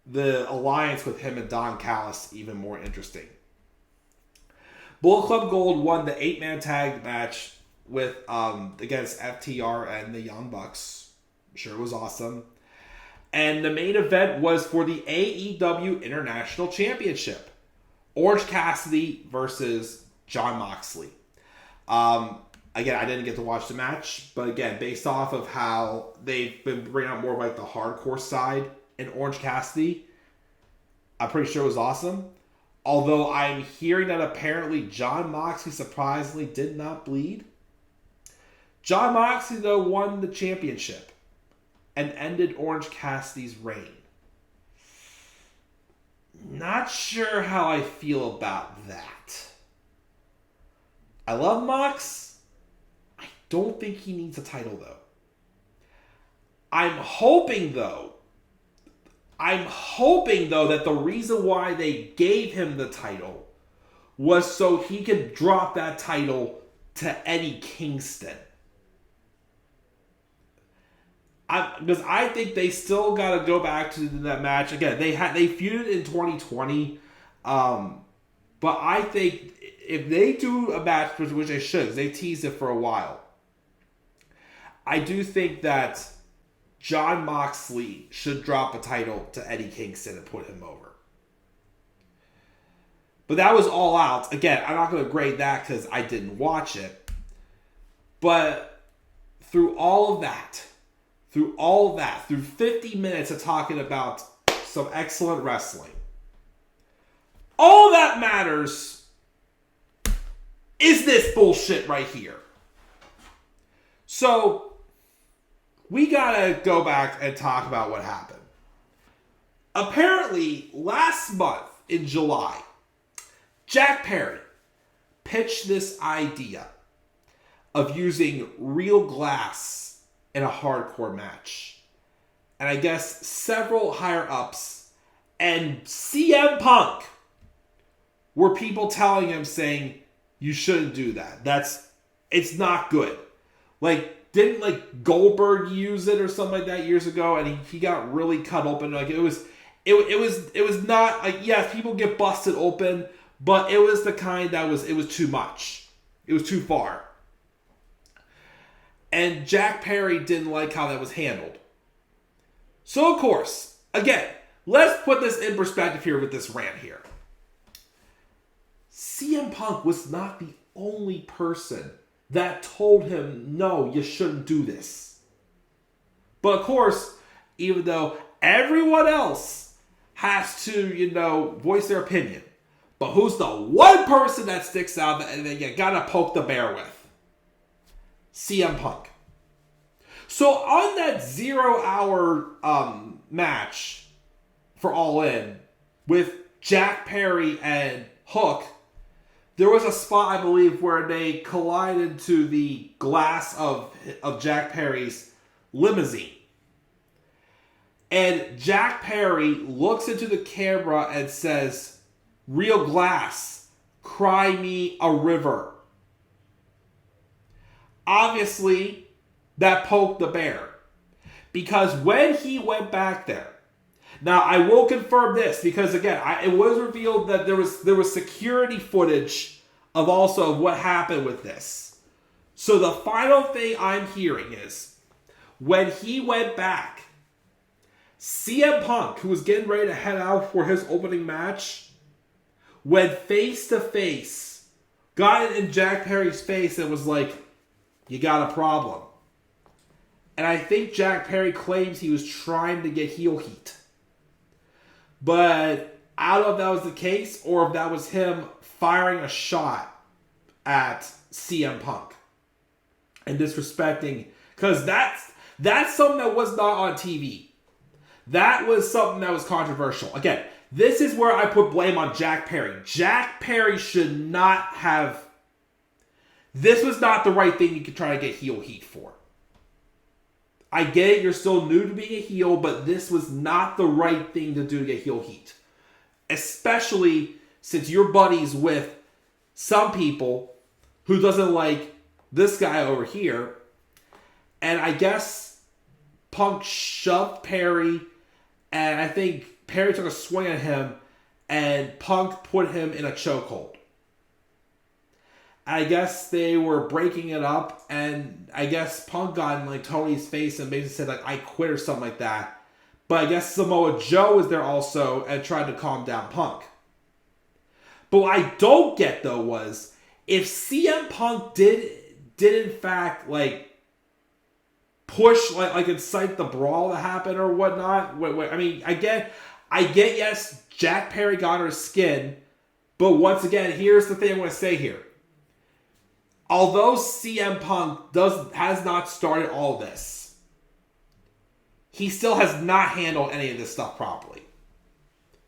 the alliance with him and Don Callis even more interesting. Bullet Club Gold won the 8-man tag match with against FTR and the Young Bucks. Sure, it was awesome. And the main event was for the AEW International Championship. Orange Cassidy versus Jon Moxley. Again, I didn't get to watch the match, but again, based off of how they've been bringing out more of like the hardcore side in Orange Cassidy, I'm pretty sure it was awesome. Although I'm hearing that apparently Jon Moxley surprisingly did not bleed. Jon Moxley, though, won the championship and ended Orange Cassidy's reign. Not sure how I feel about that. I love Mox. I don't think he needs a title, though. I'm hoping, though, that the reason why they gave him the title was so he could drop that title to Eddie Kingston. Because I think they still got to go back to that match. Again, they feuded in 2020. But I think if they do a match, which they should, they teased it for a while, I do think that Jon Moxley should drop a title to Eddie Kingston and put him over. But that was All Out. Again, I'm not going to grade that because I didn't watch it. But through all of that, through 50 minutes of talking about some excellent wrestling, all that matters is this bullshit right here. So, we gotta go back and talk about what happened. Apparently, last month in July, Jack Perry pitched this idea of using real glass in a hardcore match. And I guess several higher-ups and CM Punk were people telling him, saying, you shouldn't do that. It's not good. Didn't Goldberg use it or something like that years ago, and he got really cut open. It was not yes, people get busted open, but it was the kind that it was too much. It was too far. And Jack Perry didn't like how that was handled. So of course, again, let's put this in perspective here with this rant here. CM Punk was not the only person that told him, no, you shouldn't do this. But of course, even though everyone else has to, voice their opinion, but who's the one person that sticks out and then you gotta poke the bear with? CM Punk. So on that 0 hour match for All In with Jack Perry and Hook, there was a spot, I believe, where they collided into the glass of Jack Perry's limousine. And Jack Perry looks into the camera and says, "Real glass, cry me a river." Obviously, that poked the bear. Because when he went back there, now I will confirm this, because again, it was revealed that there was security footage of also what happened with this. So the final thing I'm hearing is, when he went back, CM Punk, who was getting ready to head out for his opening match, went face to face, got it in Jack Perry's face and was like, "You got a problem." And I think Jack Perry claims he was trying to get heel heat. But I don't know if that was the case or if that was him firing a shot at CM Punk and disrespecting, because that's something that was not on TV. That was something that was controversial. Again, this is where I put blame on Jack Perry. Jack Perry should not have... This was not the right thing you could try to get heel heat for. I get it, you're still new to being a heel, but this was not the right thing to do to get heel heat. Especially since you're buddies with some people who doesn't like this guy over here. And I guess Punk shoved Perry, and I think Perry took a swing at him, and Punk put him in a chokehold. I guess they were breaking it up, and I guess Punk got in like Tony's face and basically said like, "I quit" or something like that. But I guess Samoa Joe was there also and tried to calm down Punk. But what I don't get though was, if CM Punk did in fact like push, like incite the brawl to happen or whatnot. I mean, I get yes, Jack Perry got her skin, but once again, here's the thing I'm going to say here. Although CM Punk has not started all this, he still has not handled any of this stuff properly.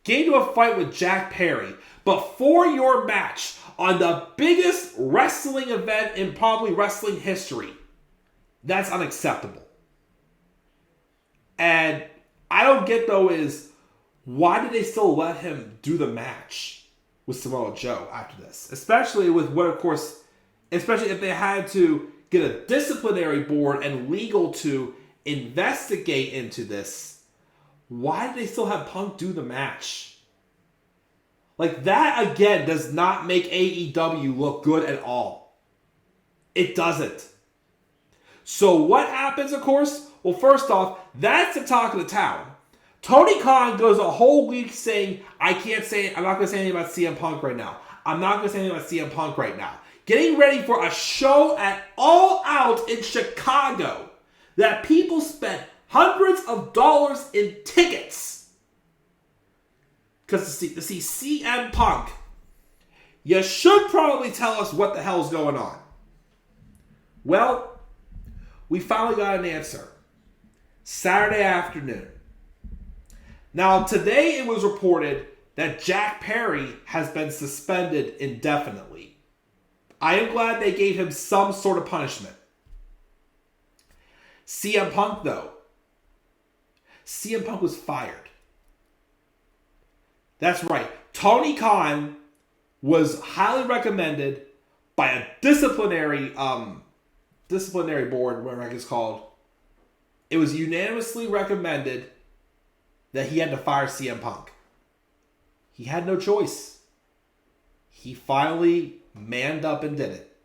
Get into a fight with Jack Perry, but for your match on the biggest wrestling event in probably wrestling history, that's unacceptable. And I don't get though is, why did they still let him do the match with Samoa Joe after this? Especially with what, of course... Especially if they had to get a disciplinary board and legal to investigate into this. Why did they still have Punk do the match? Like, that, again, does not make AEW look good at all. It doesn't. So what happens, of course? Well, first off, that's the talk of the town. Tony Khan goes a whole week saying, I'm not going to say anything about CM Punk right now. I'm not going to say anything about CM Punk right now. Getting ready for a show at All Out in Chicago that people spent hundreds of dollars in tickets because to see CM Punk. You should probably tell us what the hell's going on. Well, we finally got an answer. Saturday afternoon. Now, today it was reported that Jack Perry has been suspended indefinitely. I am glad they gave him some sort of punishment. CM Punk, though. CM Punk was fired. That's right. Tony Khan was highly recommended by a disciplinary board, whatever it's called. It was unanimously recommended that he had to fire CM Punk. He had no choice. He finally manned up and did it.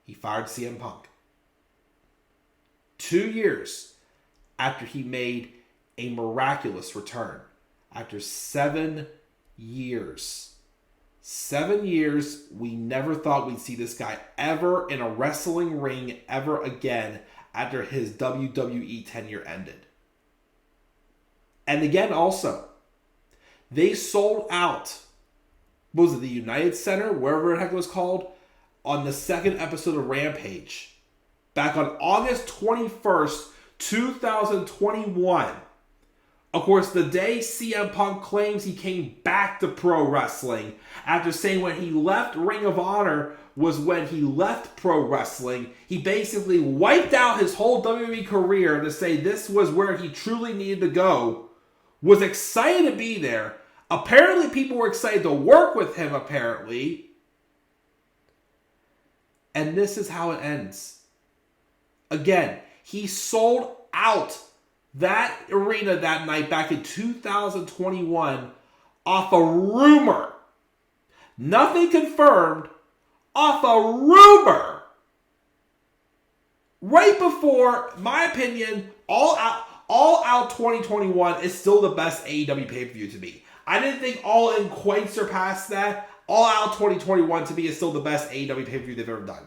He fired CM Punk. 2 years after he made a miraculous return. After 7 years. 7 years, we never thought we'd see this guy ever in a wrestling ring ever again after his WWE tenure ended. And again, also, they sold out, what was it, the United Center, wherever the heck it was called, on the second episode of Rampage. Back on August 21st, 2021. Of course, the day CM Punk claims he came back to pro wrestling after saying when he left Ring of Honor was when he left pro wrestling, he basically wiped out his whole WWE career to say this was where he truly needed to go, was excited to be there. Apparently, people were excited to work with him, apparently. And this is how it ends. Again, he sold out that arena that night back in 2021 off a rumor. Nothing confirmed, off a rumor. Right before, my opinion, All Out 2021 is still the best AEW pay-per-view to me. I didn't think All In quite surpassed that. All Out 2021 to me is still the best AEW pay-per-view they've ever done.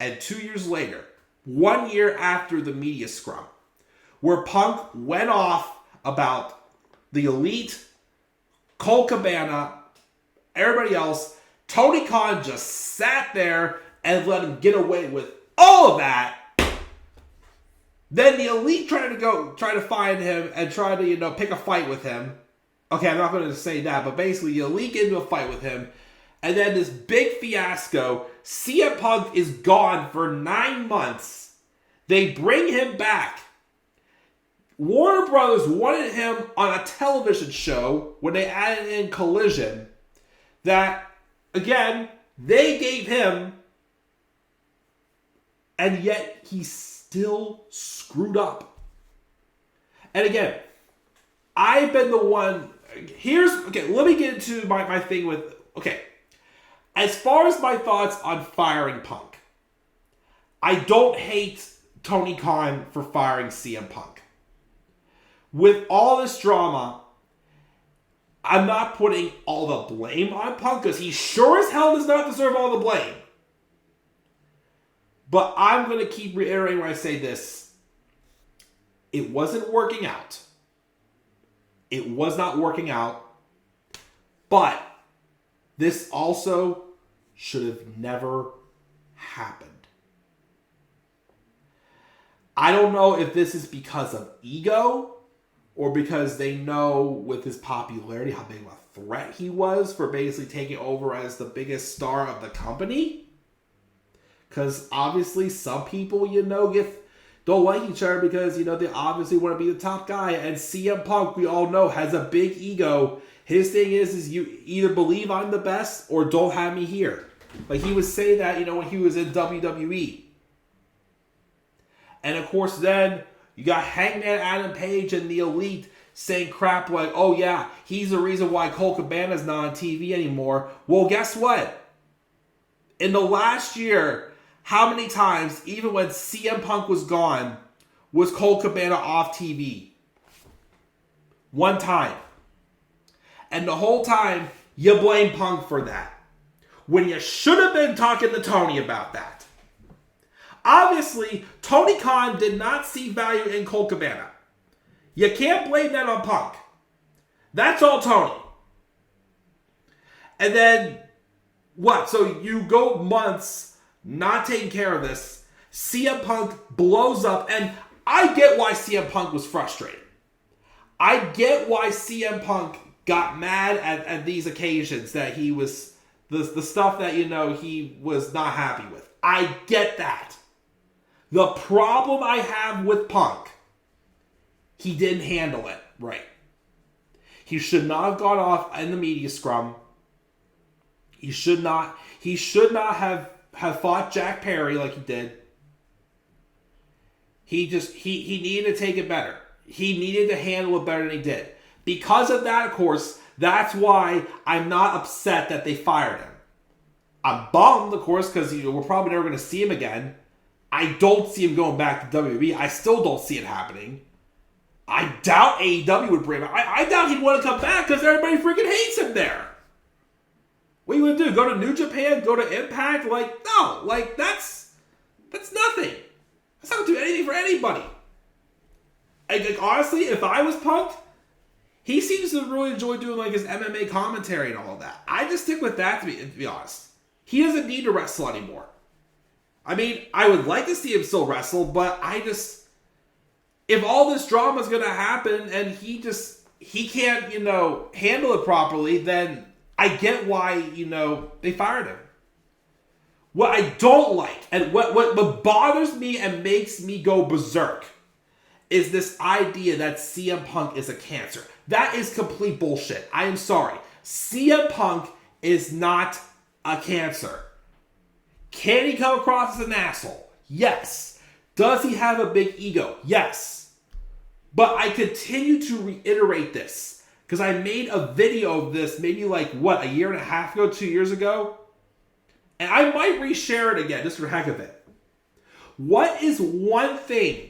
And 2 years later, 1 year after the media scrum, where Punk went off about the Elite, Colt Cabana, everybody else, Tony Khan just sat there and let him get away with all of that. Then the Elite try to find him and try to, pick a fight with him. Okay, I'm not going to say that, but basically the Elite get into a fight with him. And then this big fiasco, CM Punk is gone for 9 months. They bring him back. Warner Brothers wanted him on a television show when they added in Collision that, again, they gave him, and yet he still screwed up. And again, I've been the one, let me get into my thing with, as far as my thoughts on firing Punk, I don't hate Tony Khan for firing CM Punk. With all this drama, I'm not putting all the blame on Punk because he sure as hell does not deserve all the blame. But I'm going to keep reiterating when I say this. It wasn't working out. It was not working out. But this also should have never happened. I don't know if this is because of ego or because they know with his popularity how big of a threat he was for basically taking over as the biggest star of the company. Because obviously some people, don't like each other because, they obviously want to be the top guy. And CM Punk, we all know, has a big ego. His thing is you either believe I'm the best or don't have me here. Like he would say that, when he was in WWE. And of course then, you got Hangman Adam Page and the Elite saying crap like, oh yeah, he's the reason why Colt Cabana's not on TV anymore. Well, guess what? In the last year, how many times, even when CM Punk was gone, was Colt Cabana off TV? One time. And the whole time, you blame Punk for that. When you should have been talking to Tony about that. Obviously, Tony Khan did not see value in Colt Cabana. You can't blame that on Punk. That's all Tony. And then, what? So you go months not taking care of this. CM Punk blows up. And I get why CM Punk was frustrated. I get why CM Punk got mad at these occasions that he was, the stuff that, he was not happy with. I get that. The problem I have with Punk, he didn't handle it right. He should not have gone off in the media scrum. He should not have fought Jack Perry like he did. He needed to take it better. He needed to handle it better than he did. Because of that, of course, that's why I'm not upset that they fired him. I'm bummed, of course, because we're probably never going to see him again. I don't see him going back to WWE. I still don't see it happening. I doubt AEW would bring him. I doubt he'd want to come back because everybody freaking hates him there. What are you going to do? Go to New Japan? Go to Impact? No. That's nothing. That's not going to do anything for anybody. Honestly, if I was Punk, he seems to really enjoy doing his MMA commentary and all of that. I just stick with that to be honest. He doesn't need to wrestle anymore. I mean, I would like to see him still wrestle, but if if all this drama is going to happen and he can't, handle it properly, then I get why, they fired him. What I don't like, and what bothers me and makes me go berserk, is this idea that CM Punk is a cancer. That is complete bullshit. I am sorry. CM Punk is not a cancer. Can he come across as an asshole? Yes. Does he have a big ego? Yes. But I continue to reiterate this, because I made a video of this maybe a year and a half ago, 2 years ago? And I might reshare it again, just for heck of it. What is one thing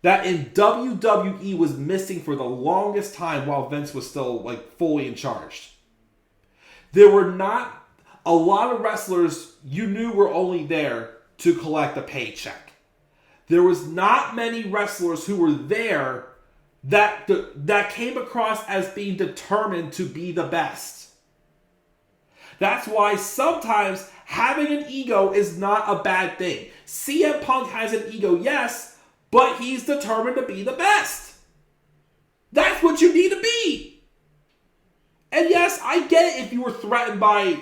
that in WWE was missing for the longest time while Vince was still fully in charge? There were not a lot of wrestlers you knew were only there to collect a paycheck. There was not many wrestlers who were there that came across as being determined to be the best. That's why sometimes having an ego is not a bad thing. CM Punk has an ego, yes, but he's determined to be the best. That's what you need to be. And yes, I get it if you were threatened by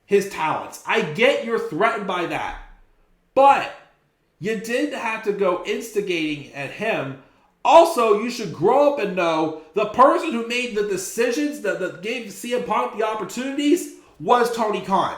his talents. I get you're threatened by that. But you didn't have to go instigating at him. Also, you should grow up and know the person who made the decisions that gave CM Punk the opportunities was Tony Khan.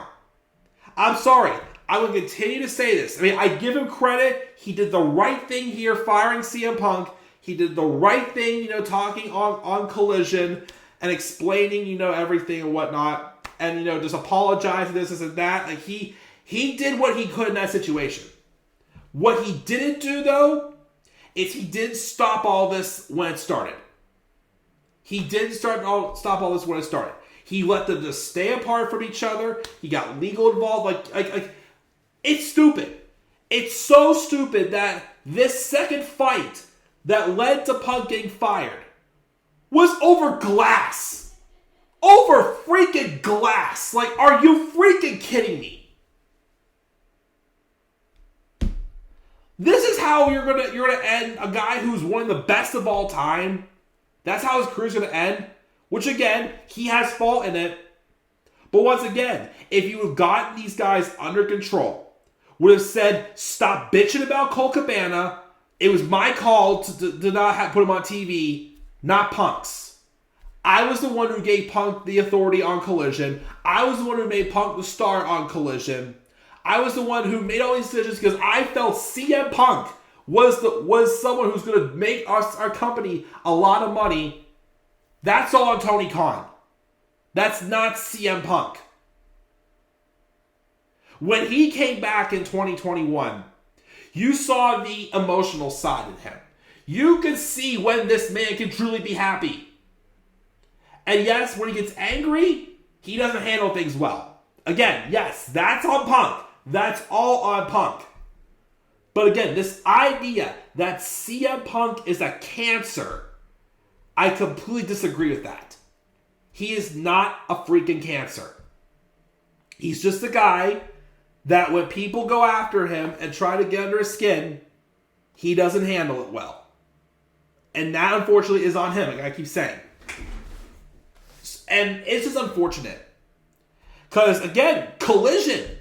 I'm sorry. I will continue to say this. I mean, I give him credit. He did the right thing here firing CM Punk. He did the right thing, talking on Collision and explaining, everything and whatnot. And, just apologizing this and that. He did what he could in that situation. What he didn't do, though, is he didn't stop all this when it started. He didn't stop all this when it started. He let them just stay apart from each other. He got legal involved. It's stupid. It's so stupid that this second fight that led to Punk getting fired was over glass. Over freaking glass. Are you freaking kidding me? This is how you're gonna end a guy who's one of the best of all time. That's how his career's gonna end. Which again, he has fault in it. But once again, if you have gotten these guys under control, would have said, stop bitching about Colt Cabana. It was my call to not put him on TV, not Punk's. I was the one who gave Punk the authority on Collision. I was the one who made Punk the star on Collision. I was the one who made all these decisions because I felt CM Punk was someone who's going to make our company a lot of money. That's all on Tony Khan. That's not CM Punk. When he came back in 2021, you saw the emotional side of him. You could see when this man can truly be happy. And yes, when he gets angry, he doesn't handle things well. Again, yes, that's on Punk. That's all on Punk. But again, this idea that CM Punk is a cancer, I completely disagree with that. He is not a freaking cancer. He's just a guy that when people go after him and try to get under his skin, he doesn't handle it well. And that, unfortunately, is on him, like I keep saying. And it's just unfortunate. Because, again, Collision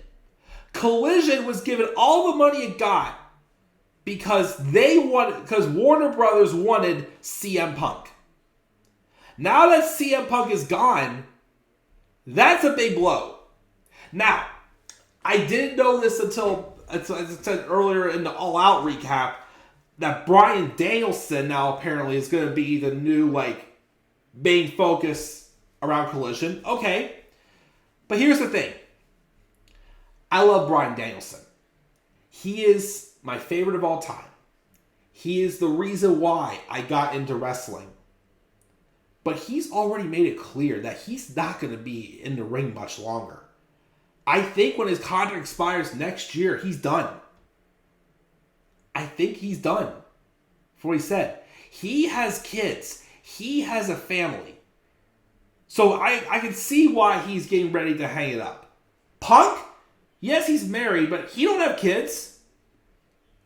was given all the money it got because Warner Brothers wanted CM Punk. Now that CM Punk is gone, that's a big blow. Now, I didn't know this until, as I said earlier in the All Out recap, that Bryan Danielson now apparently is going to be the new, main focus around Collision. Okay. But here's the thing. I love Bryan Danielson. He is my favorite of all time. He is the reason why I got into wrestling. But he's already made it clear that he's not going to be in the ring much longer. I think when his contract expires next year, he's done. I think he's done. For what he said. He has kids. He has a family. So I can see why he's getting ready to hang it up. Punk? Yes, he's married, but he don't have kids.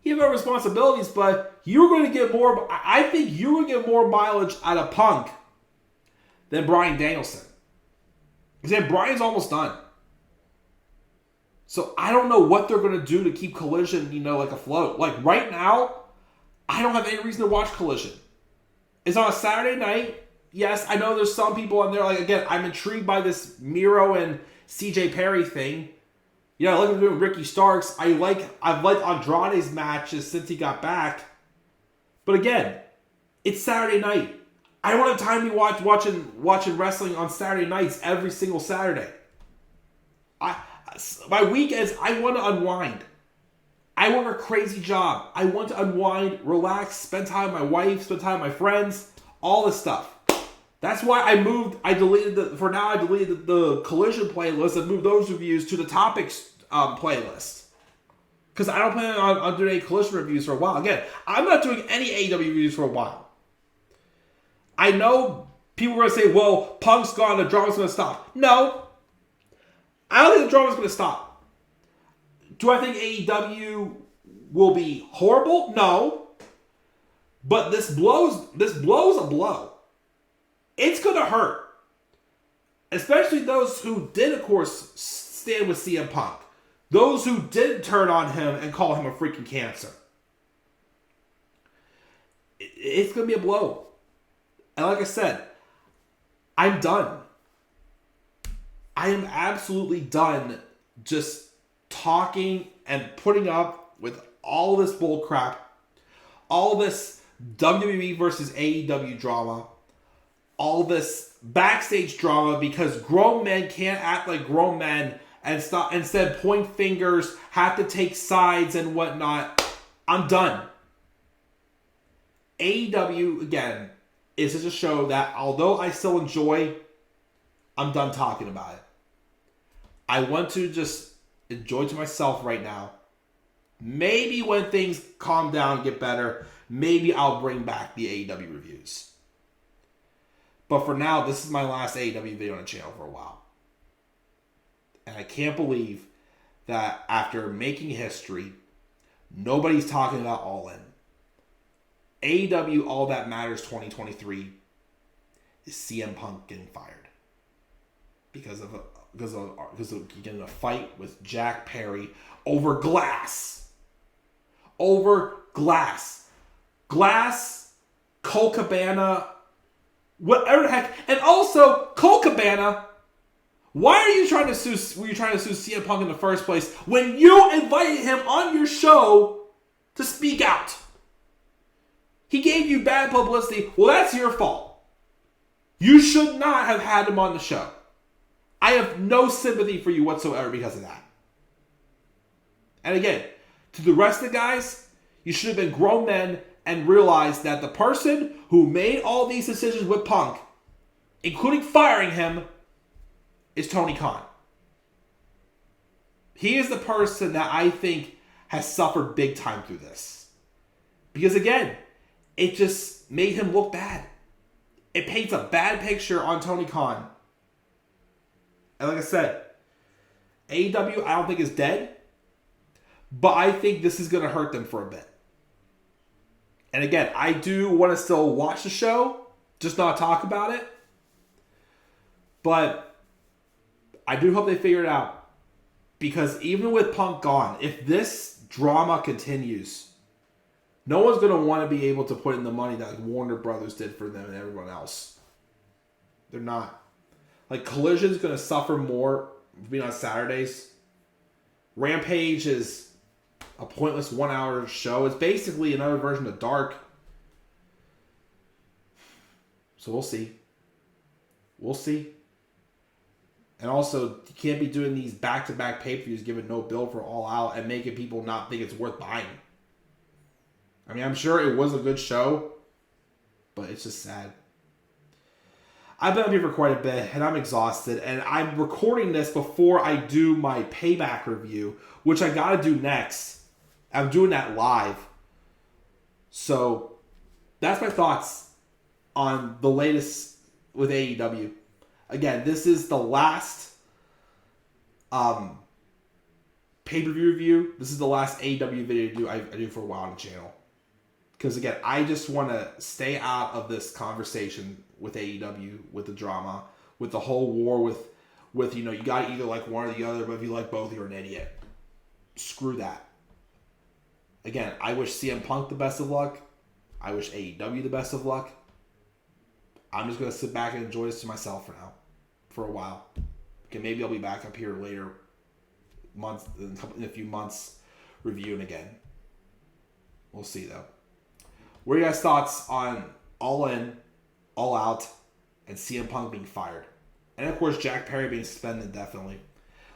He had no responsibilities, but you were going to get more. I think you were going to get more mileage out of Punk than Bryan Danielson. Because then Bryan's almost done. So I don't know what they're going to do to keep Collision, like afloat. Like right now, I don't have any reason to watch Collision. It's on a Saturday night. Yes, I know there's some people on there. Like again, I'm intrigued by this Miro and CJ Perry thing. I like him doing Ricky Starks. I've liked Andrade's matches since he got back. But again, it's Saturday night. I don't have time to be watching wrestling on Saturday nights every single Saturday. My weekends, I want to unwind. I work a crazy job. I want to unwind, relax, spend time with my wife, spend time with my friends, all this stuff. That's why I deleted the Collision playlist and moved those reviews to the Topics playlist. Because I don't plan on doing any Collision reviews for a while. Again, I'm not doing any AEW reviews for a while. I know people are going to say, well, Punk's gone, the drama's going to stop. No. I don't think the drama's going to stop. Do I think AEW will be horrible? No. But this blows a blow. It's going to hurt. Especially those who did, of course, stand with CM Punk. Those who did turn on him and call him a freaking cancer. It's going to be a blow. And like I said, I'm done. I am absolutely done just talking and putting up with all this bull crap. All this WWE versus AEW drama. All this backstage drama because grown men can't act like grown men and stop instead point fingers, have to take sides and whatnot. I'm done. AEW, again, is just a show that, although I still enjoy, I'm done talking about it. I want to just enjoy to myself right now. Maybe when things calm down and get better, maybe I'll bring back the AEW reviews. But for now, this is my last AEW video on the channel for a while. And I can't believe that after making history, nobody's talking about All In. AEW All That Matters 2023 is CM Punk getting fired because of getting a fight with Jack Perry over glass. Over glass. Glass, Colt Cabana, whatever the heck. And also, Colt Cabana, why are you trying to sue CM Punk in the first place when you invited him on your show to speak out? He gave you bad publicity. Well, that's your fault. You should not have had him on the show. I have no sympathy for you whatsoever because of that. And again, to the rest of the guys, you should have been grown men and realized that the person who made all these decisions with Punk, including firing him, is Tony Khan. He is the person that I think has suffered big time through this. Because again, it just made him look bad. It paints a bad picture on Tony Khan. And like I said, AEW I don't think is dead. But I think this is going to hurt them for a bit. And again, I do want to still watch the show. Just not talk about it. But I do hope they figure it out. Because even with Punk gone, if this drama continues, no one's going to want to be able to put in the money that Warner Brothers did for them and everyone else. They're not. Like, Collision's going to suffer more being on Saturdays. Rampage is a pointless 1 hour show. It's basically another version of Dark. So we'll see. We'll see. And also, you can't be doing these back-to-back pay-per-views giving no bill for All Out and making people not think it's worth buying. I mean, I'm sure it was a good show, but it's just sad. I've been up here for quite a bit, and I'm exhausted, and I'm recording this before I do my Payback review, which I gotta do next. I'm doing that live. So, that's my thoughts on the latest with AEW. Again, this is the last pay-per-view review. This is the last AEW video I do for a while on the channel. Because again, I just want to stay out of this conversation with AEW, with the drama, with the whole war with you got to either like one or the other, but if you like both, you're an idiot. Screw that. Again, I wish CM Punk the best of luck. I wish AEW the best of luck. I'm just going to sit back and enjoy this to myself for now. For a while. Okay, maybe I'll be back up here later, in a few months, reviewing again. We'll see, though. What are your guys' thoughts on All In, All Out, and CM Punk being fired? And, of course, Jack Perry being suspended indefinitely.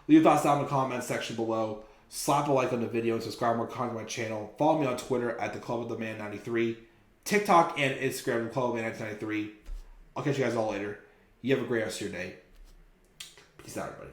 Leave your thoughts down in the comments section below. Slap a like on the video and subscribe more content to my channel. Follow me on Twitter at the Club of the Man 93, TikTok and Instagram, the Club of the Man 93. I'll catch you guys all later. You have a great rest of your day. Peace out, everybody.